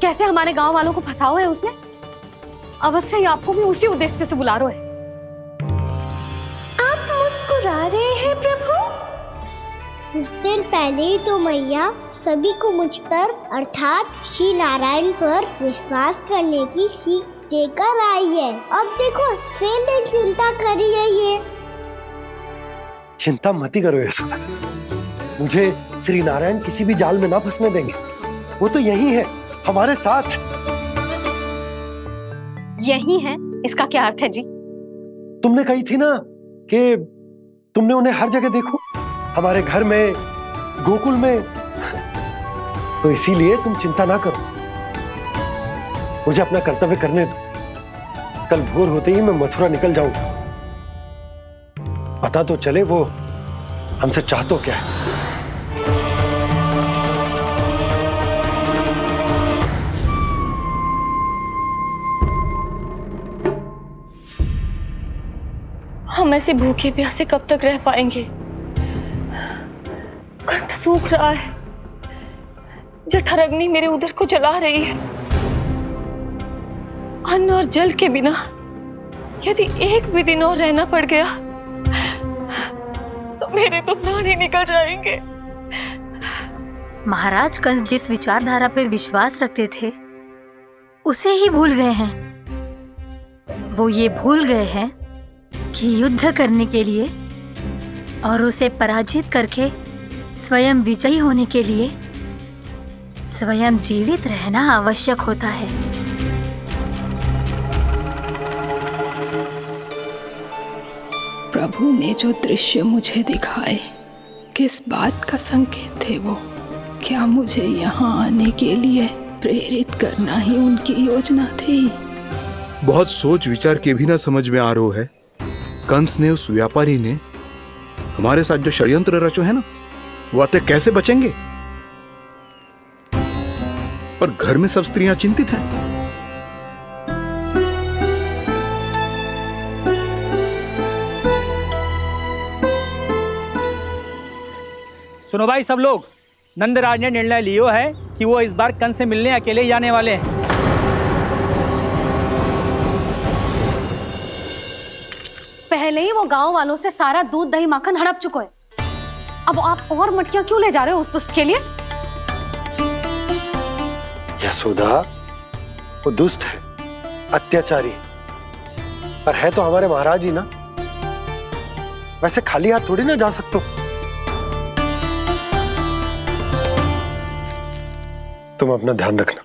कैसे हमारे गांव वालों को फंसाओ है उसने। अवश्य ही आपको भी उसी उद्देश्य से बुला रहा है। आप मुस्कुरा रहे हैं प्रभु? कुछ देर पहले ही तो मैया सभी को मुझ पर अर्थात श्री नारायण पर विश्वास करने की सीख देकर आई है। अब देखो स्वयं भी चिंता करी है ये। चिंता मत ही करो यशोदा, मुझे श्री नारायण किसी भी जाल में ना फंसने देंगे। वो तो यही है हमारे साथ। यही है, इसका क्या अर्थ है जी? तुमने कही थी ना कि तुमने उन्हें हर जगह देखो, हमारे घर में, गोकुल में। तो इसीलिए तुम चिंता ना करो, मुझे अपना कर्तव्य करने दो। कल भोर होते ही मैं मथुरा निकल जाऊंगा। पता तो चले वो हमसे चाहतो क्या है। हम ऐसे भूखे प्यासे कब तक रह पाएंगे? कंठ सूख रहा है, जठराग्नि मेरे उदर को जला रही है। अन्न और जल के बिना यदि एक भी दिन और रहना पड़ गया तो मेरे तो प्राण ही निकल जाएंगे। महाराज कंस जिस विचारधारा पे विश्वास रखते थे उसे ही भूल गए हैं। वो ये भूल गए हैं कि युद्ध करने के लिए और उसे पराजित करके स्वयं विजयी होने के लिए स्वयं जीवित रहना आवश्यक होता है। प्रभु ने जो दृश्य मुझे दिखाए, किस बात का संकेत थे वो? क्या मुझे यहाँ आने के लिए प्रेरित करना ही उनकी योजना थी? बहुत सोच विचार के भी ना समझ में आ रहा है। कंस ने, उस व्यापारी ने हमारे साथ जो षड्यंत्र रचो है ना, वो आते कैसे बचेंगे? पर घर में सब स्त्रियां चिंतित हैं। सुनो भाई सब लोग, नंदराज ने निर्णय लियो है कि वो इस बार कंस से मिलने अकेले जाने वाले हैं। पहले ही वो गांव वालों से सारा दूध दही माखन हड़प चुका है। अब आप और मटकियां क्यों ले जा रहे हो उस दुष्ट के लिए? यशोदा, वो दुष्ट है, अत्याचारी, पर है तो हमारे महाराज ही ना। वैसे खाली हाथ थोड़ी ना जा सकते हो। तुम अपना ध्यान रखना।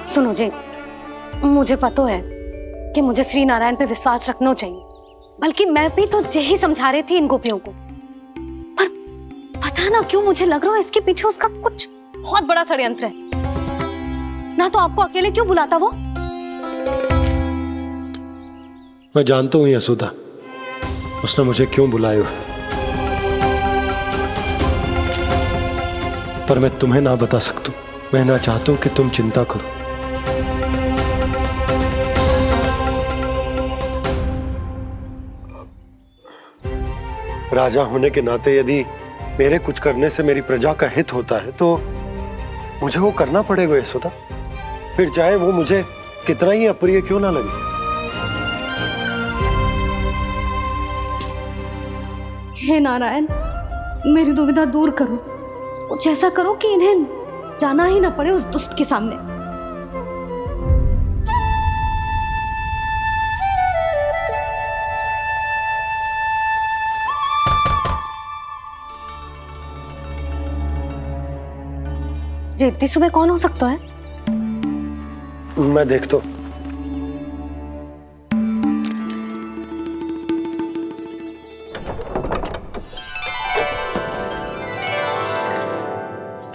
सुनो जी, मुझे पता है कि मुझे श्री नारायण पे विश्वास रखना चाहिए, बल्कि मैं भी तो यही समझा रही थी इन गोपियों को। पर पता ना क्यों मुझे लग रहा है इसके पीछे उसका कुछ बहुत बड़ा षड्यंत्र है। ना तो आपको अकेले क्यों बुलाता वो? मैं जानता हूं यशोदा, उसने मुझे क्यों बुलाया है, पर मैं तुम्हें ना बता सकता। मैं ना चाहता हूं कि तुम चिंता करो। राजा होने के नाते यदि मेरे कुछ करने से मेरी प्रजा का हित होता है तो मुझे वो करना पड़ेगा यशोदा, फिर चाहे वो मुझे कितना ही अप्रिय क्यों ना लगे। हे नारायण, मेरी दुविधा दूर करो। कुछ ऐसा करो कि इन्हें जाना ही ना पड़े उस दुष्ट के सामने। जी इतनी सुबह कौन हो सकता है? मैं देखता हूं।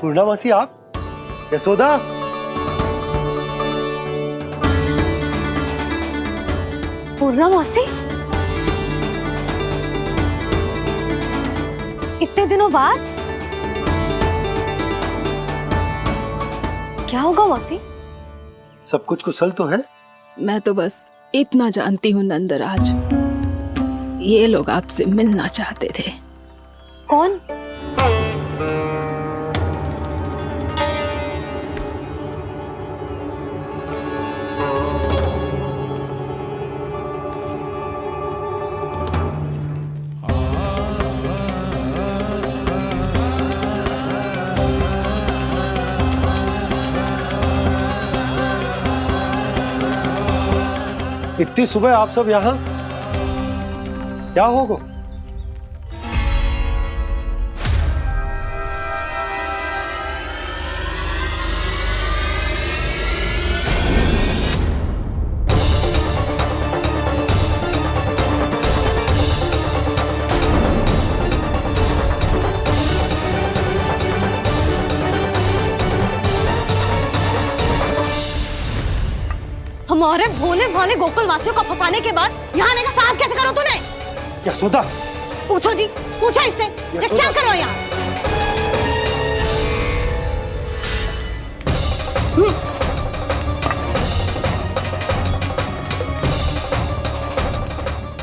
पूर्णामासी, आप? यशोदा, पूर्णामासी, इतने दिनों बाद? क्या होगा मौसी? सब कुछ कुशल तो है? मैं तो बस इतना जानती हूँ नंदराज, ये लोग आपसे मिलना चाहते थे। कौन? इतनी सुबह आप सब यहाँ? क्या होगा? हमारे भोले भाले गोकुल वासियों को फंसाने के बाद यहाँ आने का साहस कैसे करो तूने? यशोदा! पूछो जी, पूछो इससे, ये क्या करो यहाँ?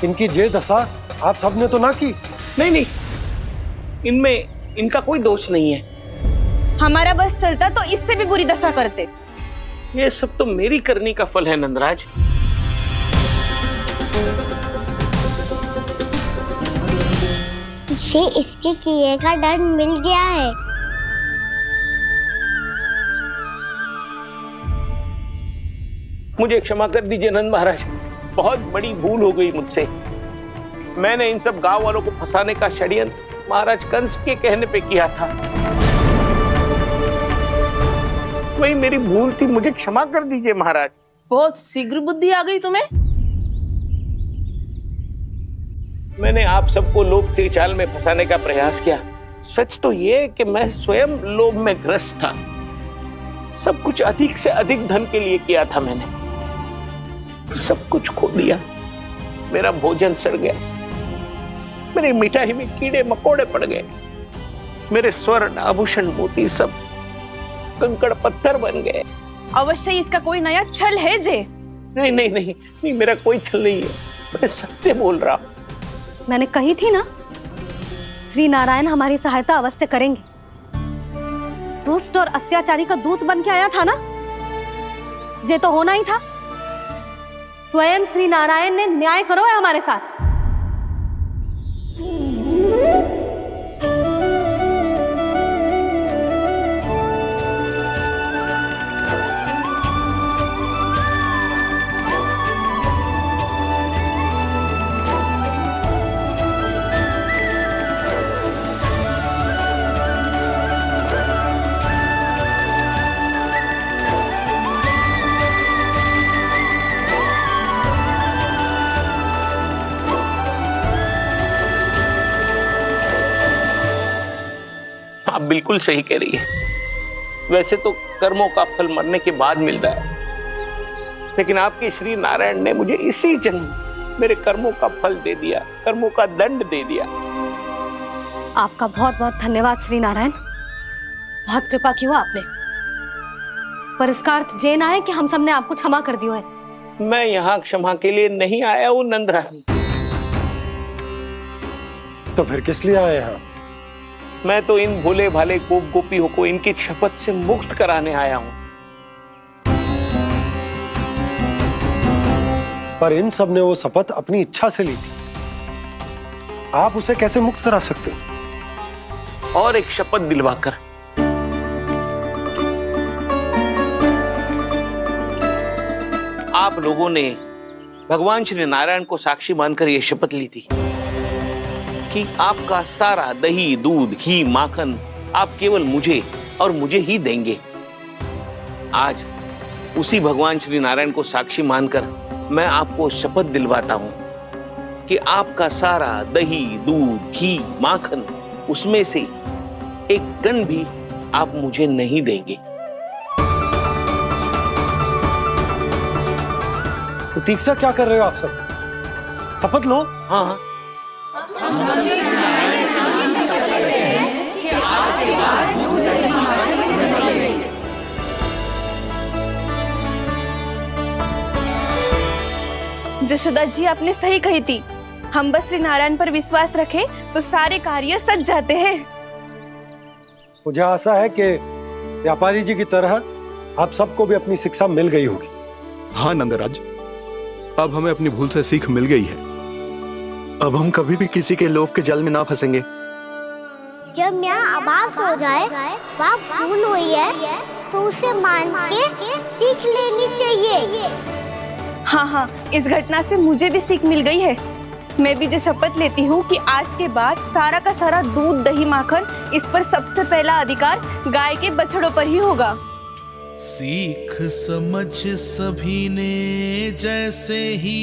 इनकी ये दशा आप सबने तो ना की? नहीं नहीं, इनमें इनका कोई दोष नहीं है। हमारा बस चलता तो इससे भी बुरी दशा करते। ये सब तो मेरी करनी का फल है नंदराज। इसे इसके किए का दंड मिल गया है। मुझे क्षमा कर दीजिए नंद महाराज, बहुत बड़ी भूल हो गई मुझसे। मैंने इन सब गांव वालों को फंसाने का षड्यंत्र महाराज कंस के कहने पे किया था। वही मेरी भूल थी, मुझे क्षमा कर दीजिए महाराज। बहुत शीघ्र बुद्धि आ गई तुम्हें। मैंने आप सबको लोभ के चाल में फंसाने का प्रयास किया। सच तो ये कि मैं स्वयं लोभ में ग्रस्त था। सब कुछ अधिक से अधिक धन के लिए किया था मैंने। सब कुछ खो दिया। मेरा भोजन सड़ गया, मेरी मिठाई में कीड़े मकोड़े पड़ गए, मेरे स्वर्ण आभूषण मोती सब कंकड़ पत्थर बन गए। अवश्य इसका कोई नया छल है जे। नहीं नहीं नहीं नहीं, मेरा कोई छल नहीं है, मैं सत्य बोल रहा हूं। मैंने कही थी ना, श्री नारायण हमारी सहायता अवश्य करेंगे। दुष्ट और अत्याचारी का दूत बन के आया था ना, ये तो होना ही था। स्वयं श्री नारायण ने न्याय करो है हमारे साथ। आप बिल्कुल सही कह रही है। वैसे तो कर्मों का फल मरने के बाद मिल रहा है, लेकिन आपके श्री नारायण ने मुझे इसी जन्म मेरे कर्मों का फल दे दिया, कर्मों का दंड दे दिया। आपका बहुत बहुत धन्यवाद श्री नारायण, बहुत कृपा की हो आपने। पर इसका अर्थ ये ना है कि हम सबने आपको क्षमा कर दिया है। मैं यहाँ क्षमा के लिए नहीं आया हूँ नंदरानी। तो फिर किस लिए आए हैं? मैं तो इन भोले भाले गोप गोपियों को इनकी शपथ से मुक्त कराने आया हूं। पर इन सब ने वो शपथ अपनी इच्छा से ली थी, आप उसे कैसे मुक्त करा सकते? और एक शपथ दिलवाकर। आप लोगों ने भगवान श्री नारायण को साक्षी मानकर यह शपथ ली थी कि आपका सारा दही, दूध, घी, माखन आप केवल मुझे और मुझे ही देंगे। आज उसी भगवान श्री नारायण को साक्षी मानकर मैं आपको शपथ दिलवाता हूं कि आपका सारा दही, दूध, घी, माखन उसमें से एक कण भी आप मुझे नहीं देंगे। प्रतीक्षा क्या कर रहे हो आप सब? शपथ लो। हाँ जशोदा जी आपने सही कही थी, हम बस श्री नारायण पर विश्वास रखें तो सारे कार्य सज जाते हैं। मुझे आशा है कि व्यापारी जी की तरह आप सबको भी अपनी शिक्षा मिल गई होगी। हाँ नंदराज, अब हमें अपनी भूल से सीख मिल गई है। अब हम कभी भी किसी के लोभ के जाल में ना फंसेंगे। जब यहाँ आभास हो जाए वहाँ भूल हुई है तो उसे मान के सीख लेनी चाहिए। हाँ हाँ, इस घटना से मुझे भी सीख मिल गई है। मैं भी जो शपथ लेती हूँ कि आज के बाद सारा का सारा दूध दही माखन इस पर सबसे पहला अधिकार गाय के बछड़ों पर ही होगा। सीख समझ सभी ने जैसे ही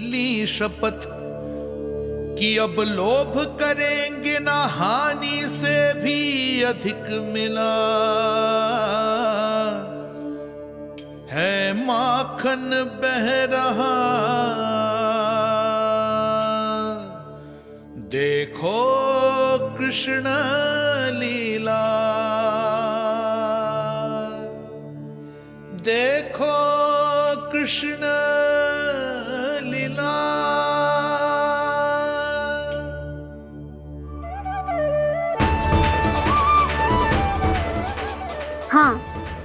ली शपथ कि अब लोभ करेंगे ना हानि से भी अधिक मिला है माखन बह रहा देखो कृष्ण लीला देखो कृष्ण लीला। हाँ,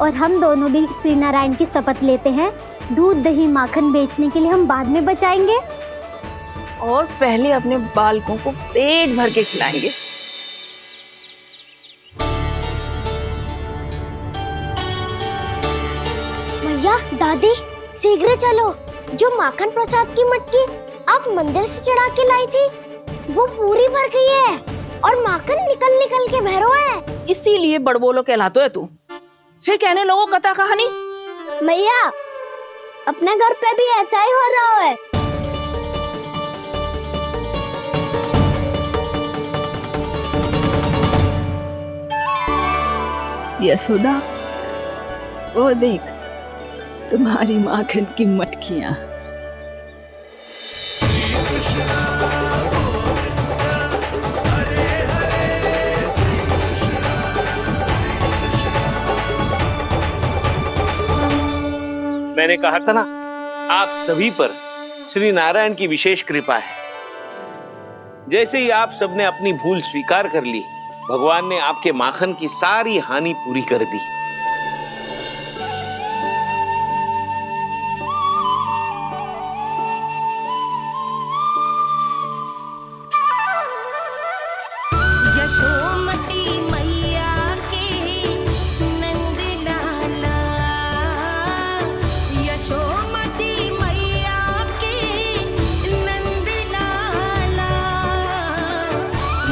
और हम दोनों भी श्री नारायण की शपथ लेते हैं, दूध दही माखन बेचने के लिए हम बाद में बचाएंगे और पहले अपने बालकों को पेट भर के खिलाएंगे। भैया दादी शीघ्र चलो, जो माखन प्रसाद की मटकी आप मंदिर से चढ़ा के लाई थी वो पूरी भर गई है और माखन निकल निकल के भरो है। इसीलिए बड़बोलो कहलाते है तू। फिर कहने लोगों कथा कहानी। भैया अपने घर पे भी ऐसा ही हो रहा है। यशोदा, वो देख तुम्हारी माखन की मटकियां। मैंने कहा था ना, आप सभी पर श्री नारायण की विशेष कृपा है। जैसे ही आप सबने अपनी भूल स्वीकार कर ली, भगवान ने आपके माखन की सारी हानि पूरी कर दी। यशोमती मैया के नंद लाला, यशोमती मैया के नंद लाला,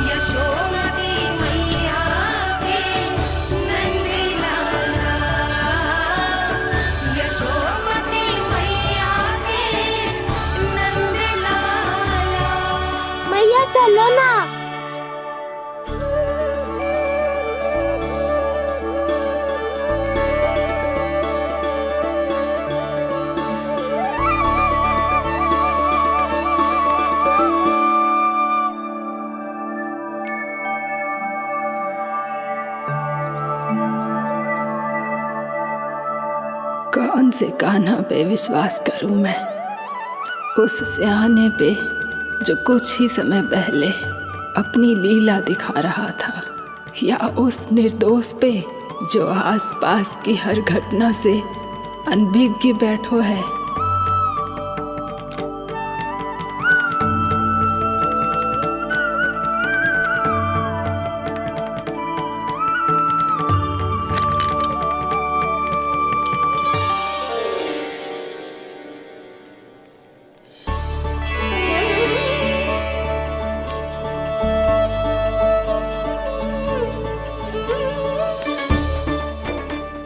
यशोमती मैया के नंद लाला, यशोमती मैया के नंद लाला। मैया चलो ना। कौन से कान्हा पे विश्वास करूं मैं? उस सियाने पे जो कुछ ही समय पहले अपनी लीला दिखा रहा था, या उस निर्दोष पे जो आसपास की हर घटना से अनभिज्ञ बैठो है?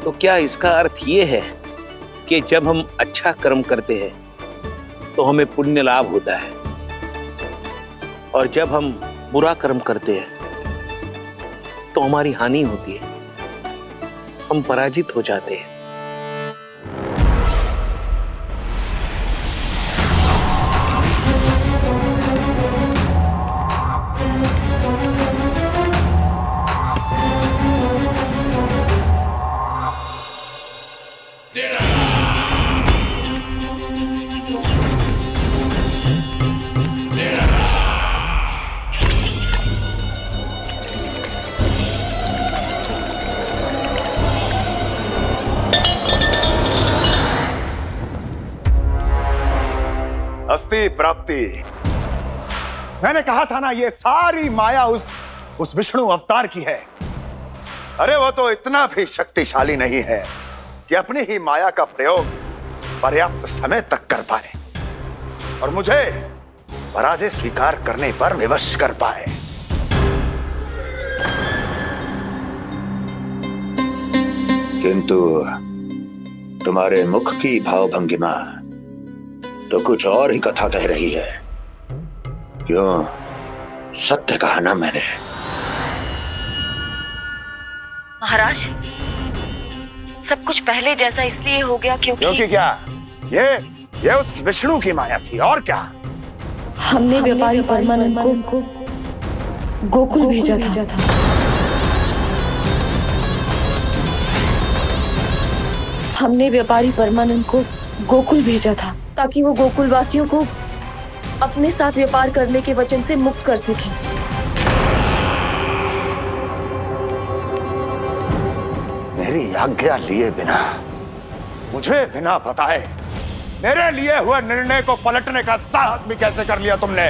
तो क्या इसका अर्थ ये है कि जब हम अच्छा कर्म करते हैं तो हमें पुण्य लाभ होता है, और जब हम बुरा कर्म करते हैं तो हमारी हानि होती है, हम पराजित हो जाते हैं। हस्ती प्राप्ति। मैंने कहा था ना, ये सारी माया उस विष्णु अवतार की है। अरे वो तो इतना भी शक्तिशाली नहीं है कि अपनी ही माया का प्रयोग पर्याप्त समय तक कर पाए और मुझे पराजय स्वीकार करने पर विवश कर पाए। किंतु तुम्हारे मुख की भावभंगिमा तो कुछ और ही कथा कह रही है। क्यों? सत्य कहा ना मैंने। महाराज, सब कुछ पहले जैसा इसलिए हो गया क्योंकि क्या? ये उस विष्णु की माया थी और क्या? हमने व्यापारी परमानंद को गोकुल भेजा था। हमने व्यापारी परमानंद को गोकुल भेजा था ताकि वो गोकुल वासियों को अपने साथ व्यापार करने के वचन से मुक्त कर सके। मेरी आज्ञा लिए बिना, मुझे बिना बताए मेरे लिए हुए निर्णय को पलटने का साहस भी कैसे कर लिया तुमने?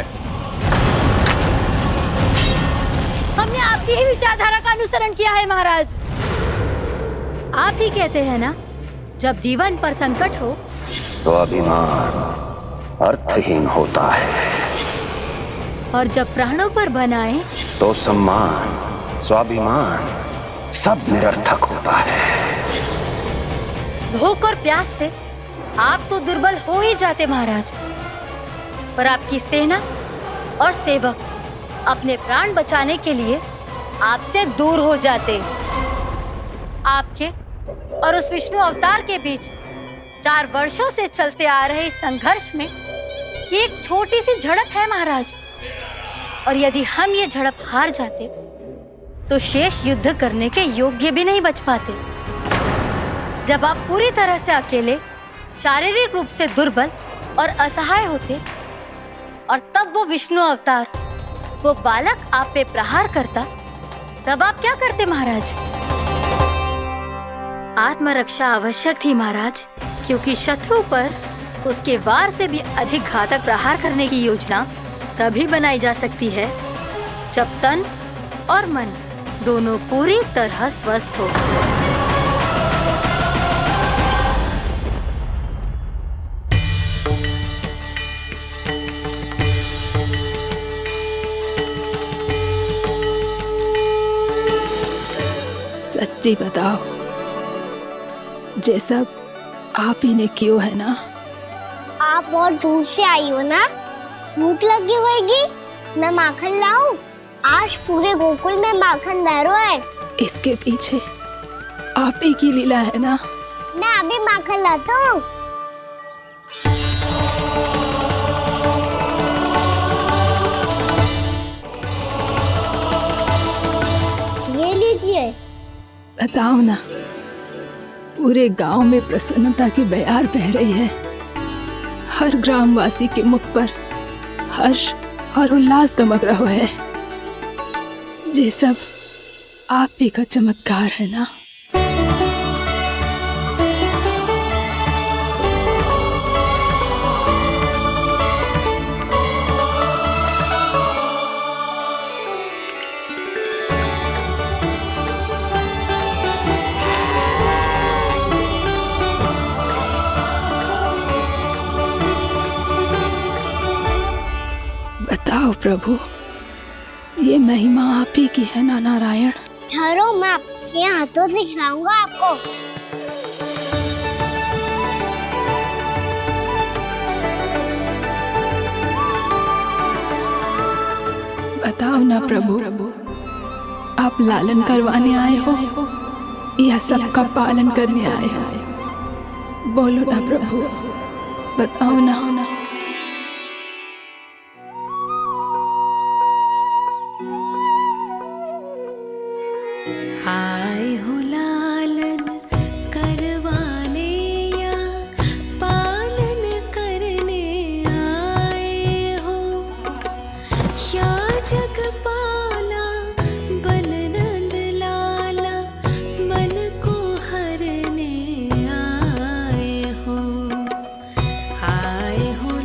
हमने आपकी ही विचारधारा का अनुसरण किया है महाराज। आप ही कहते हैं ना, जब जीवन पर संकट हो तो अभिमान अर्थहीन होता है और जब प्राणों पर बनाए तो सम्मान स्वाभिमान सब निरर्थक होता है। भूख और प्यास से आप तो दुर्बल हो ही जाते महाराज, पर आपकी सेना और सेवक अपने प्राण बचाने के लिए आपसे दूर हो जाते। आपके और उस विष्णु अवतार के बीच 4 वर्षों से चलते आ रहे इस संघर्ष में ये एक छोटी सी झड़प है महाराज, और यदि हम ये झड़प हार जाते तो शेष युद्ध करने के योग्य भी नहीं बच पाते। जब आप पूरी तरह से अकेले, शारीरिक रूप से दुर्बल और असहाय होते और तब वो विष्णु अवतार, वो बालक आप पे प्रहार करता, तब आप क्या करते महाराज? आत्मरक्षा आवश्यक थी महाराज, क्योंकि शत्रु पर उसके वार से भी अधिक घातक प्रहार करने की योजना तभी बनाई जा सकती है जब तन और मन दोनों पूरी तरह स्वस्थ हो। सच्ची बताओ, ये सब आप ही ने क्यों है ना? आप और दूर से आई हो ना, भूख लगी होगी, मैं माखन लाऊं? आज पूरे गोकुल में माखन बह रहा है। इसके पीछे आप ही की लीला है ना? मैं अभी माखन लाता हूँ। ये लीजिए। बताओ ना, पूरे गांव में प्रसन्नता की बयार बह रही है। हर ग्रामवासी के मुख पर हर्ष और उल्लास दमक रहा है। ये सब आप ही का चमत्कार है ना? बताओ प्रभु, ये महिमा आप ही की है ना नारायण? ठहरो, मैं आपके हाथों से खिलाऊंगा आपको। बताओ ना प्रभु, आप लालन करवाने आए हो या सबका पालन करने आए हो? बोलो ना प्रभु, बताओ ना। आए हो लालन करवाने या पालन करने आए हो, या जगपाला बन नंद लाला मन को हरने आए हो। आए हो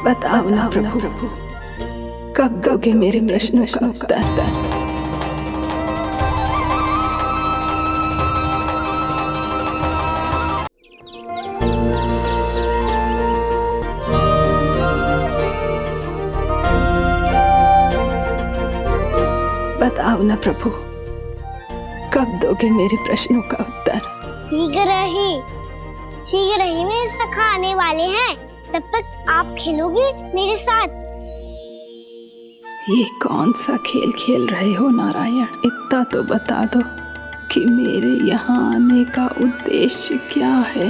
बताओ ना प्रभु, कब दोगे मेरे प्रश्नों का उत्तर? बताओ ना प्रभु, कब दोगे मेरे प्रश्नों का उत्तर? शीघ्र ही मेरे सखा आने वाले हैं, तब तक आप खेलोगे मेरे साथ। ये कौन सा खेल खेल रहे हो नारायण? इतना तो बता दो कि मेरे यहाँ आने का उद्देश्य क्या है?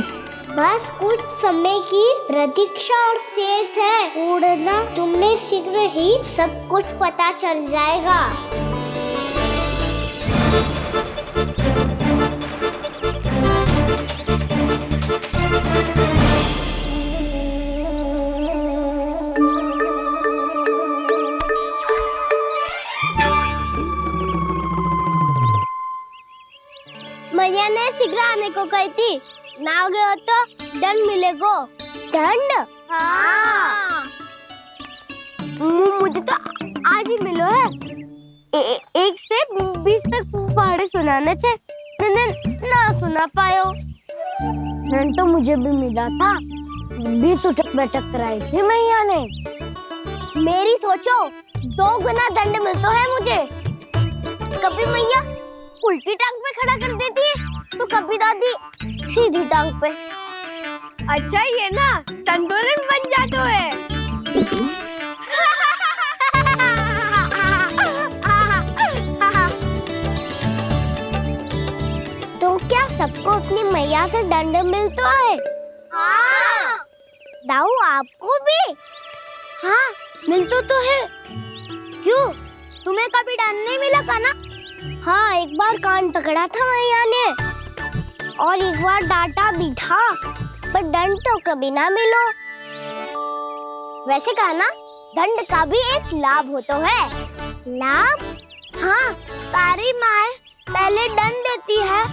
बस कुछ समय की प्रतीक्षा और शेष है। उड़ना तुमने शीघ्र ही सब कुछ पता चल जाएगा। मैया ने शीघ्र आने को कही थी, ना हो गए तो दंड मिलेगा। दंड? हाँ। मुझे तो आज ही मिलो है। 1 से 20 तक पहाड़े सुनाने थे, ना सुना पायो। दंड तो मुझे भी मिला था, 20 उठक बैठक कराई थी मैया ने। मेरी सोचो, 2 गुना दंड मिलता है मुझे। कभी मैया उल्टी टांग पे खड़ा कर देती है, तो कभी दादी सीधी टांग पे। अच्छा ये ना संतुलन बन जाता है। तो क्या सबको अपनी मैया से दंड मिलता है? हाँ। दाऊ आपको भी? हाँ मिलता तो है। क्यों, तुम्हें कभी दंड नहीं मिला का ना? हाँ, एक बार कान पकड़ा था मैया ने और एक बार डांटा भी था, पर दंड तो कभी ना मिलो। वैसे कहा ना, दंड का भी एक लाभ होता है। लाभ? हाँ, सारी माँ पहले दंड देती है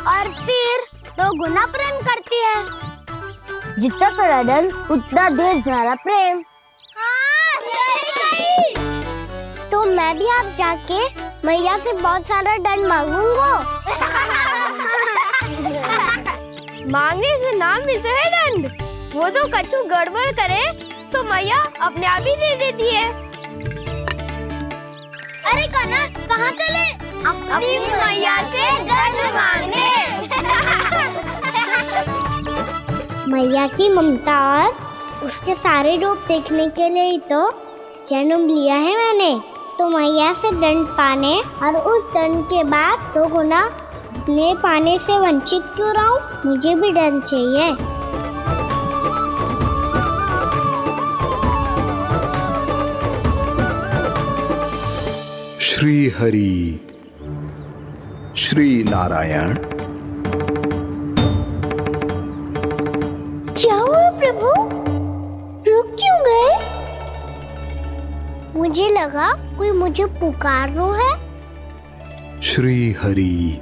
और फिर 2 गुना प्रेम करती है। जितना बड़ा दंड उतना ढेर सारा प्रेम। हाँ, सही कही। तो मैं भी आप जाके मैया से बहुत सारा दंड मांगूंगा। मांगने से ना मिलता है दंड, वो तो कछु गड़बड़ करे तो मैया अपने आप ही दे देती है। अरे कना, कहाँ चले? अपनी मैया से दंड मांगने। मैया की ममता और उसके सारे रूप देखने के लिए ही तो जन्म लिया है मैंने। तो मैया से दंड पाने और उस दंड के बाद 2 गुना स्नेह पाने से वंचित क्यों रहूं? मुझे भी दंड चाहिए। श्री हरि, श्री नारायण। क्या हुआ प्रभु, रुक क्यों गए? मुझे लगा कोई मुझे पुकार रहा है। श्री हरि।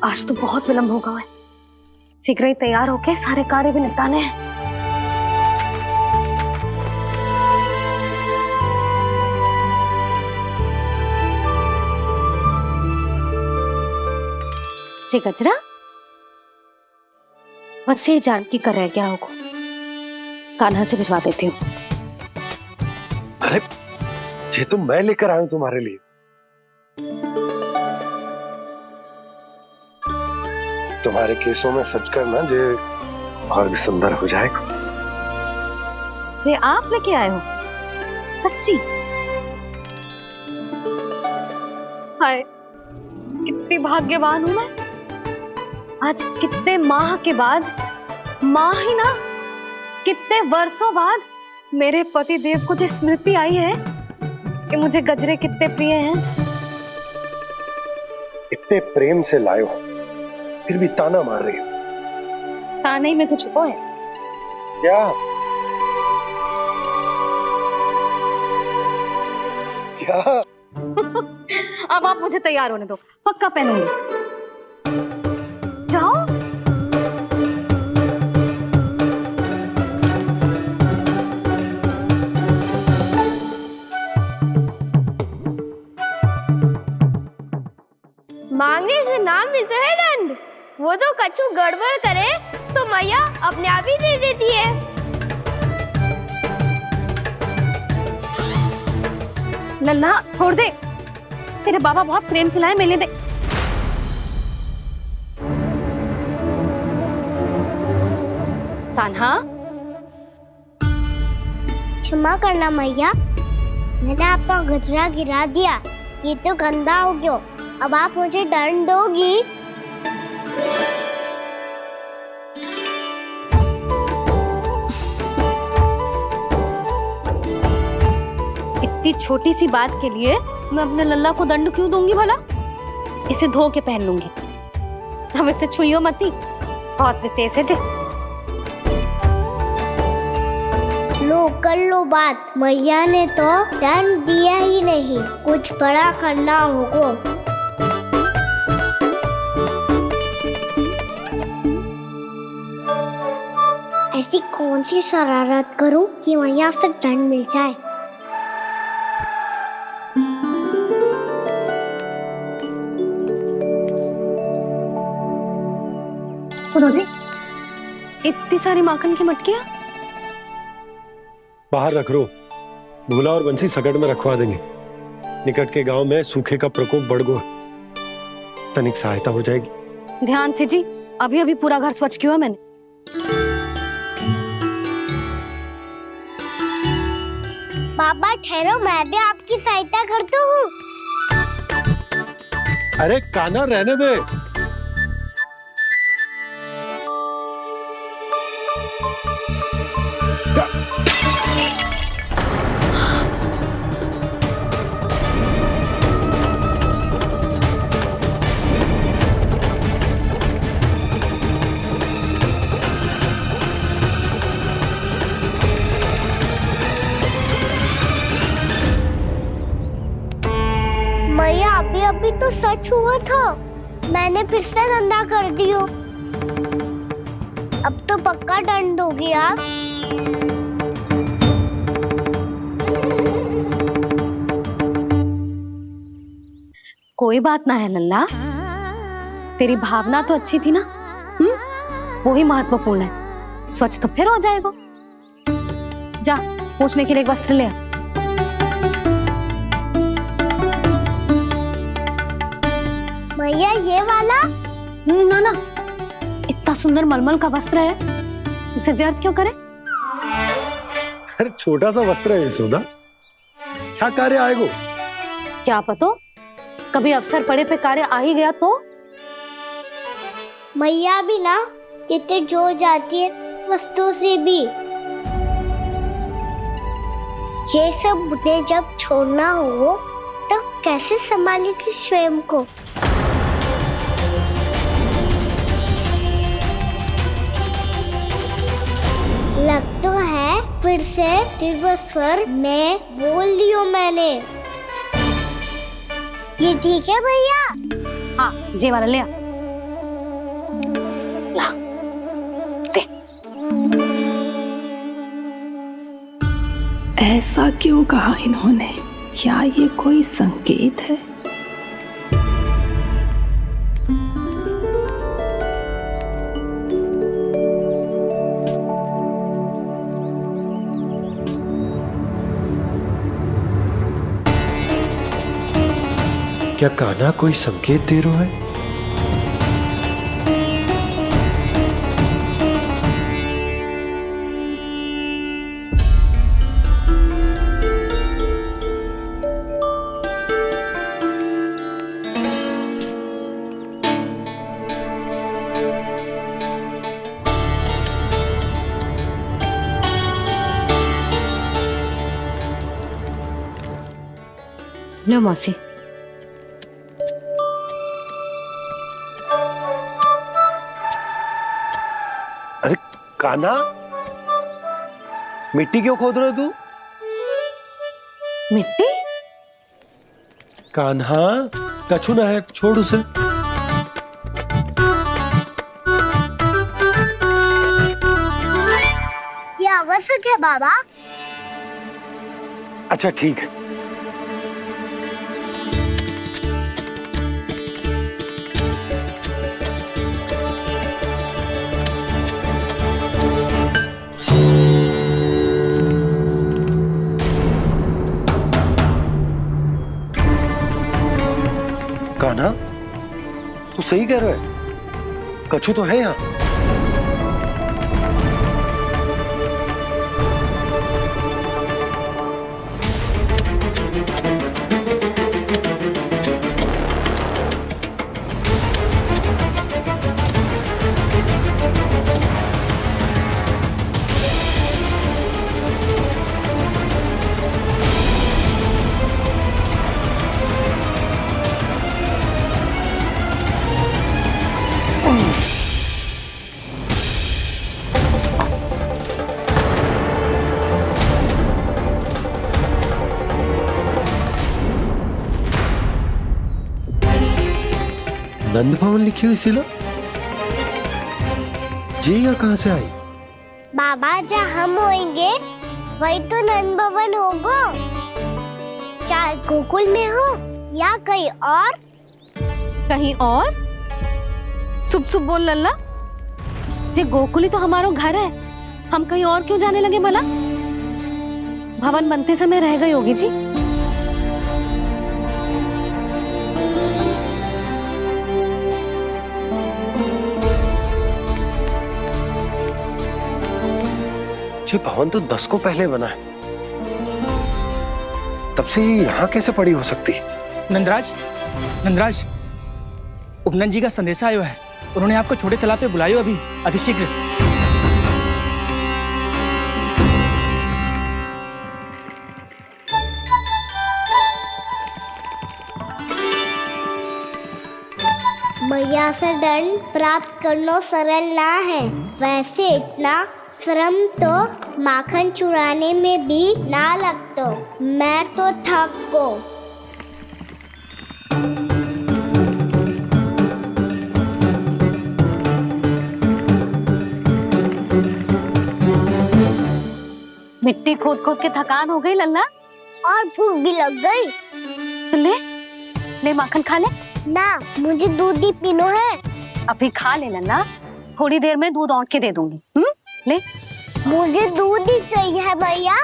आज तो बहुत विलंब होगा है। शीघ्र ही तैयार होके सारे कार्य भी निपटाने हैं। जी गजरा, बस ये जानकी कर रह गया होगा, कान्हा से भिजवा देती हूँ। अरे ये तो मैं लेकर आया हूं तुम्हारे लिए। तुम्हारे केसों में सच करना जे और भी सुंदर हो जाएगा। जे आप लेके आए हो? सच्ची? हाय, कितनी भाग्यवान हूं मैं। आज कितने माह के बाद, माह ही ना, कितने वर्षों बाद मेरे पति देव को जो स्मृति आई है, कि मुझे गजरे कितने प्रिय हैं। इतने प्रेम से लाए हो, फिर भी ताना मार रही हो। ताने में कुछ छुपो है क्या? क्या? अब आप मुझे तैयार होने दो, पक्का पहनूंगी। जाओ। मांगने से नाम मिलता है दंड। वो तो कछु गड़बड़ करे तो मैया अपने आप ही दे देती है। लल्ला छोड़ दे, तेरे बाबा बहुत प्रेम से लाए, मिलने दे। कान्हा, क्षमा करना मैया, मैंने आपका गजरा गिरा दिया, ये तो गंदा हो गया। अब आप मुझे दंड दोगी? इतनी छोटी सी बात के लिए मैं अपने लल्ला को दंड क्यों दूंगी भला? इसे धो के पहन लूंगी। हम इसे छुइयो मती, बहुत विशेष है जी। लो कर लो बात, मैया ने तो दंड दिया ही नहीं, कुछ बड़ा करना होगा। ऐसी कौन सी शरारत करूं कि मैया से दंड मिल जाए? सुनो जी, इतनी सारी माखन की मटकियां बाहर रख रो, भूला और बंसी सगड़ में रखवा देंगे। निकट के गांव में सूखे का प्रकोप बढ़ गया, तनिक सहायता हो जाएगी। ध्यान से जी, अभी अभी पूरा घर स्वच्छ किया मैंने। बाबा ठहरो, मैं भी आपकी सहायता करता हूँ। अरे कान्हा रहने दे। मैया अभी अभी तो सच हुआ था, मैंने फिर से गंदा कर दियो। अब तो पक्का दंड दोगी आप। कोई बात ना है लल्ला, तेरी भावना तो अच्छी थी ना, वो ही महत्वपूर्ण है। स्वच्छ तो फिर हो जाएगा। जा, पोंछने के लिए एक वस्त्र ले आ। भैया ये वाला? ना ना, इतना सुंदर मलमल का वस्त्र है, उसे व्यर्थ क्यों करे? अरे छोटा सा वस्त्र है यशोदा, क्या कार्य आएगा? क्या पता, कभी अवसर पड़े पे कार्य आ ही गया तो। मैया भी ना कितने जो जाती है वस्तुओं से भी। ये सब मुझे जब छोड़ना हो तो कैसे संभालेगी स्वयं को? लग तो है फिर से तिरस्वर में बोल दियो मैंने। ये ठीक है भैया? हाँ, ये वाला ले आ। ला, दे। ऐसा क्यों कहा इन्होंने? क्या ये कोई संकेत है? क्या कान्हा कोई संकेत दे रहा है? लो मौसी। अरे कान्हा, मिट्टी क्यों खोद रहे तू? मिट्टी? कान्हा, कछु ना है, छोड़ उसे। ये आवश्यक है बाबा। अच्छा ठीक है। कान्हा, तू सही कह रहा है, कछु तो है यहाँ। नंद भवन लिखी हुई सिला जी, या कहां से आई? बाबा जहाँ हम होंगे वही तो नंद भवन होगा। चाहे गोकुल में हो या कहीं और। कहीं और? सुब सुब बोल लल्ला। जे गोकुल ही तो हमारा घर है, हम कहीं और क्यों जाने लगे भला? भवन बनते समय रह गई होगी जी। ये भवन तो 10 को पहले बना है, तब से ये यहाँ कैसे पड़ी हो सकती? नंदराज, नंदराज, उपनंद जी का संदेशा आयो है। उन्होंने आपको छोटे तालाब पे बुलायो अभी, अतिशीघ्र। मैया से दंड प्राप्त करना सरल ना है। वैसे इतना श्रम तो माखन चुराने में भी ना लगतो। मैं तो थक को। मिट्टी खोद खोद के थकान हो गई लल्ला, और भूख भी लग गई। तो ले ले माखन खा ले। ना, मुझे दूध ही पीनो है। अभी खा ले लल्ला, थोड़ी देर में दूध औंट के दे दूंगी। ले। मुझे दूध ही चाहिए है भैया।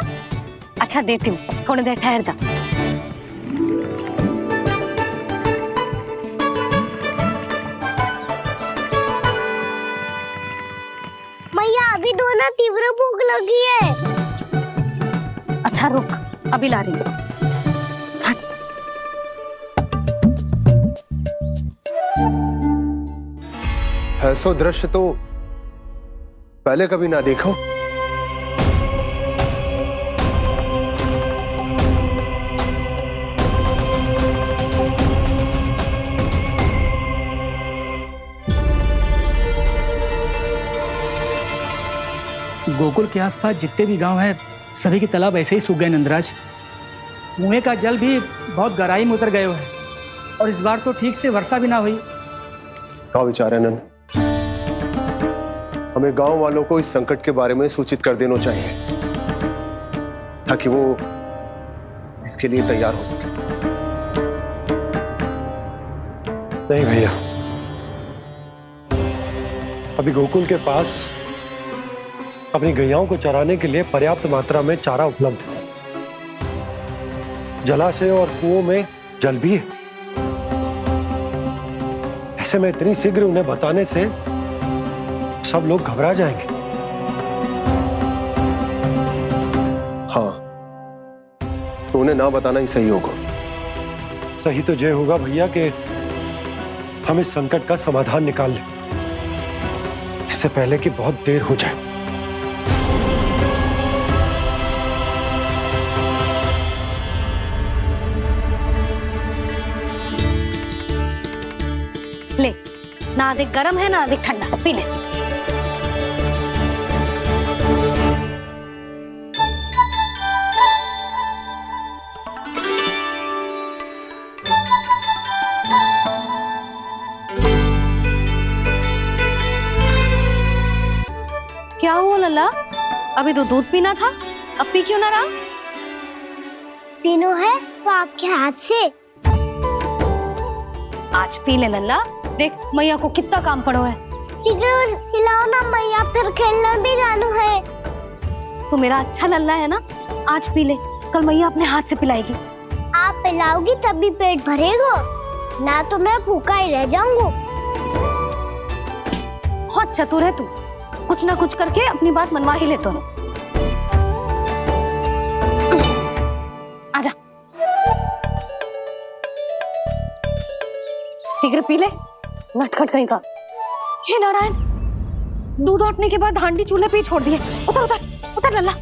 अच्छा देती हूँ, थोड़ी देर ठहर जा। मैया अभी दोनों तीव्र भूख लगी है। अच्छा रुक, अभी ला रही हूँ। ऐसा दृश्य तो पहले कभी ना देखो। गोकुल के आसपास जितने भी गांव हैं, सभी के तालाब ऐसे ही सूख गए नंदराज। कुएं का जल भी बहुत गहराई में उतर गए है, और इस बार तो ठीक से वर्षा भी ना हुई। क्या विचार है नंद? हमें गांव वालों को इस संकट के बारे में सूचित कर देना चाहिए, ताकि वो इसके लिए तैयार हो सके। नहीं भैया, अभी गोकुल के पास अपनी गैयाओं को चराने के लिए पर्याप्त मात्रा में चारा उपलब्ध है। जलाशय और कुओं में जल भी है। ऐसे में इतनी शीघ्र उन्हें बताने से सब लोग घबरा जाएंगे। हाँ, तो उन्हें ना बताना ही सही होगा। सही तो ये होगा भैया कि हम इस संकट का समाधान निकाल लें, इससे पहले कि बहुत देर हो जाए। ले, ना अधिक गर्म है ना अधिक ठंडा, पी ले। क्या हुआ लल्ला? अभी तो दूध पीना था, अब पी क्यों ना रहा? पीनो है तो आपके हाथ से। आज पी ले लल्ला, देख मैया को कितना काम पड़ो है। शीघ्र पिलाओ ना मैया, फिर खेलना भी जानो है। तू मेरा अच्छा लल्ला है ना, आज पी ले, कल मैया अपने हाथ से पिलाएगी। आप पिलाओगी तभी पेट भरेगा, ना तो मैं भूखा ही रह जाऊंगा। बहुत चतुर है तू, कुछ ना कुछ करके अपनी बात मनवा ही लेता है। आजा, शीघ्र पी ले, नटखट कहीं का। हे नारायण, दूध औटने के बाद हांडी चूल्हे पे ही छोड़ दिए। उतर उतर उतर लल्ला।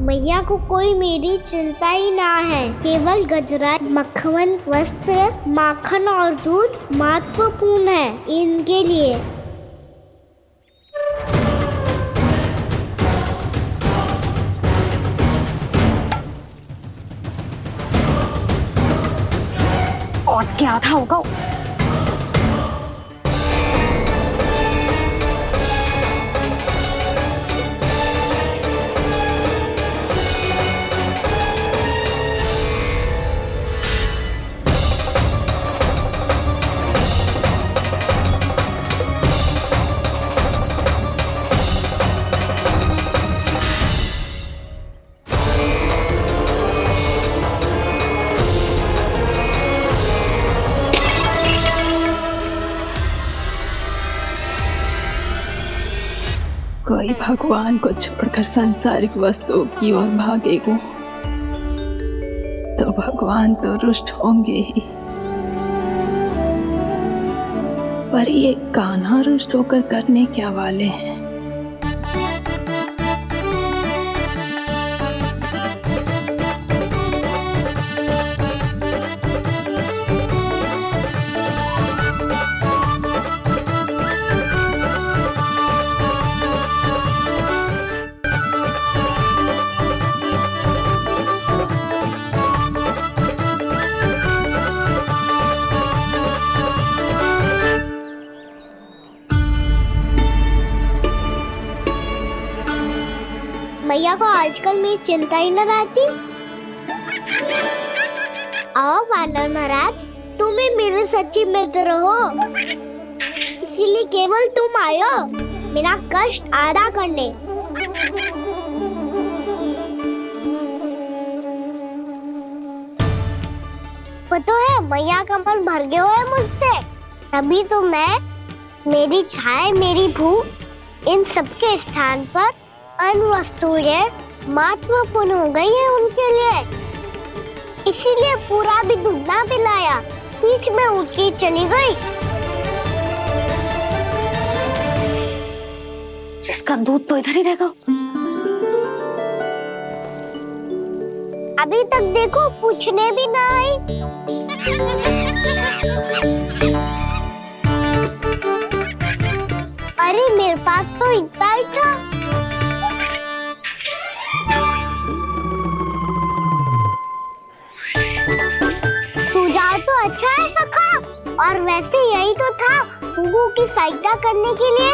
मैया को कोई मेरी चिंता ही ना है, केवल गजरा, मक्खन, वस्त्र, माखन और दूध महत्वपूर्ण है इनके लिए। और क्या था होगा? कोई भगवान को छोड़कर सांसारिक वस्तुओं की ओर भागेगा तो भगवान तो रुष्ट होंगे ही, पर ये कान्हा रुष्ट होकर करने क्या वाले हैं? मैया को आजकल मेरी चिंता ही न रहती। आओ वानर महाराज, तुम ही मेरे सच्ची मित्र हो, इसीलिए केवल तुम आयो मेरा कष्ट आधा करने। पता है मैया का मन भर गया है मुझसे, तभी तो मैं, मेरी छाया, मेरी भूख, इन सबके स्थान पर अन्य वस्तुएं महत्वपूर्ण हो गई है उनके लिए। इसीलिए पूरा भी दूध ना पिलाया, बीच में उठ के चली गई। जिसका दूध तो इधर ही रहेगा। अभी तक देखो पूछने भी ना आई। अरे मेरे पास तो इतना ही था। सुझाव तो अच्छा है सखा, और वैसे यही तो था गुगु की सहायता करने के लिए।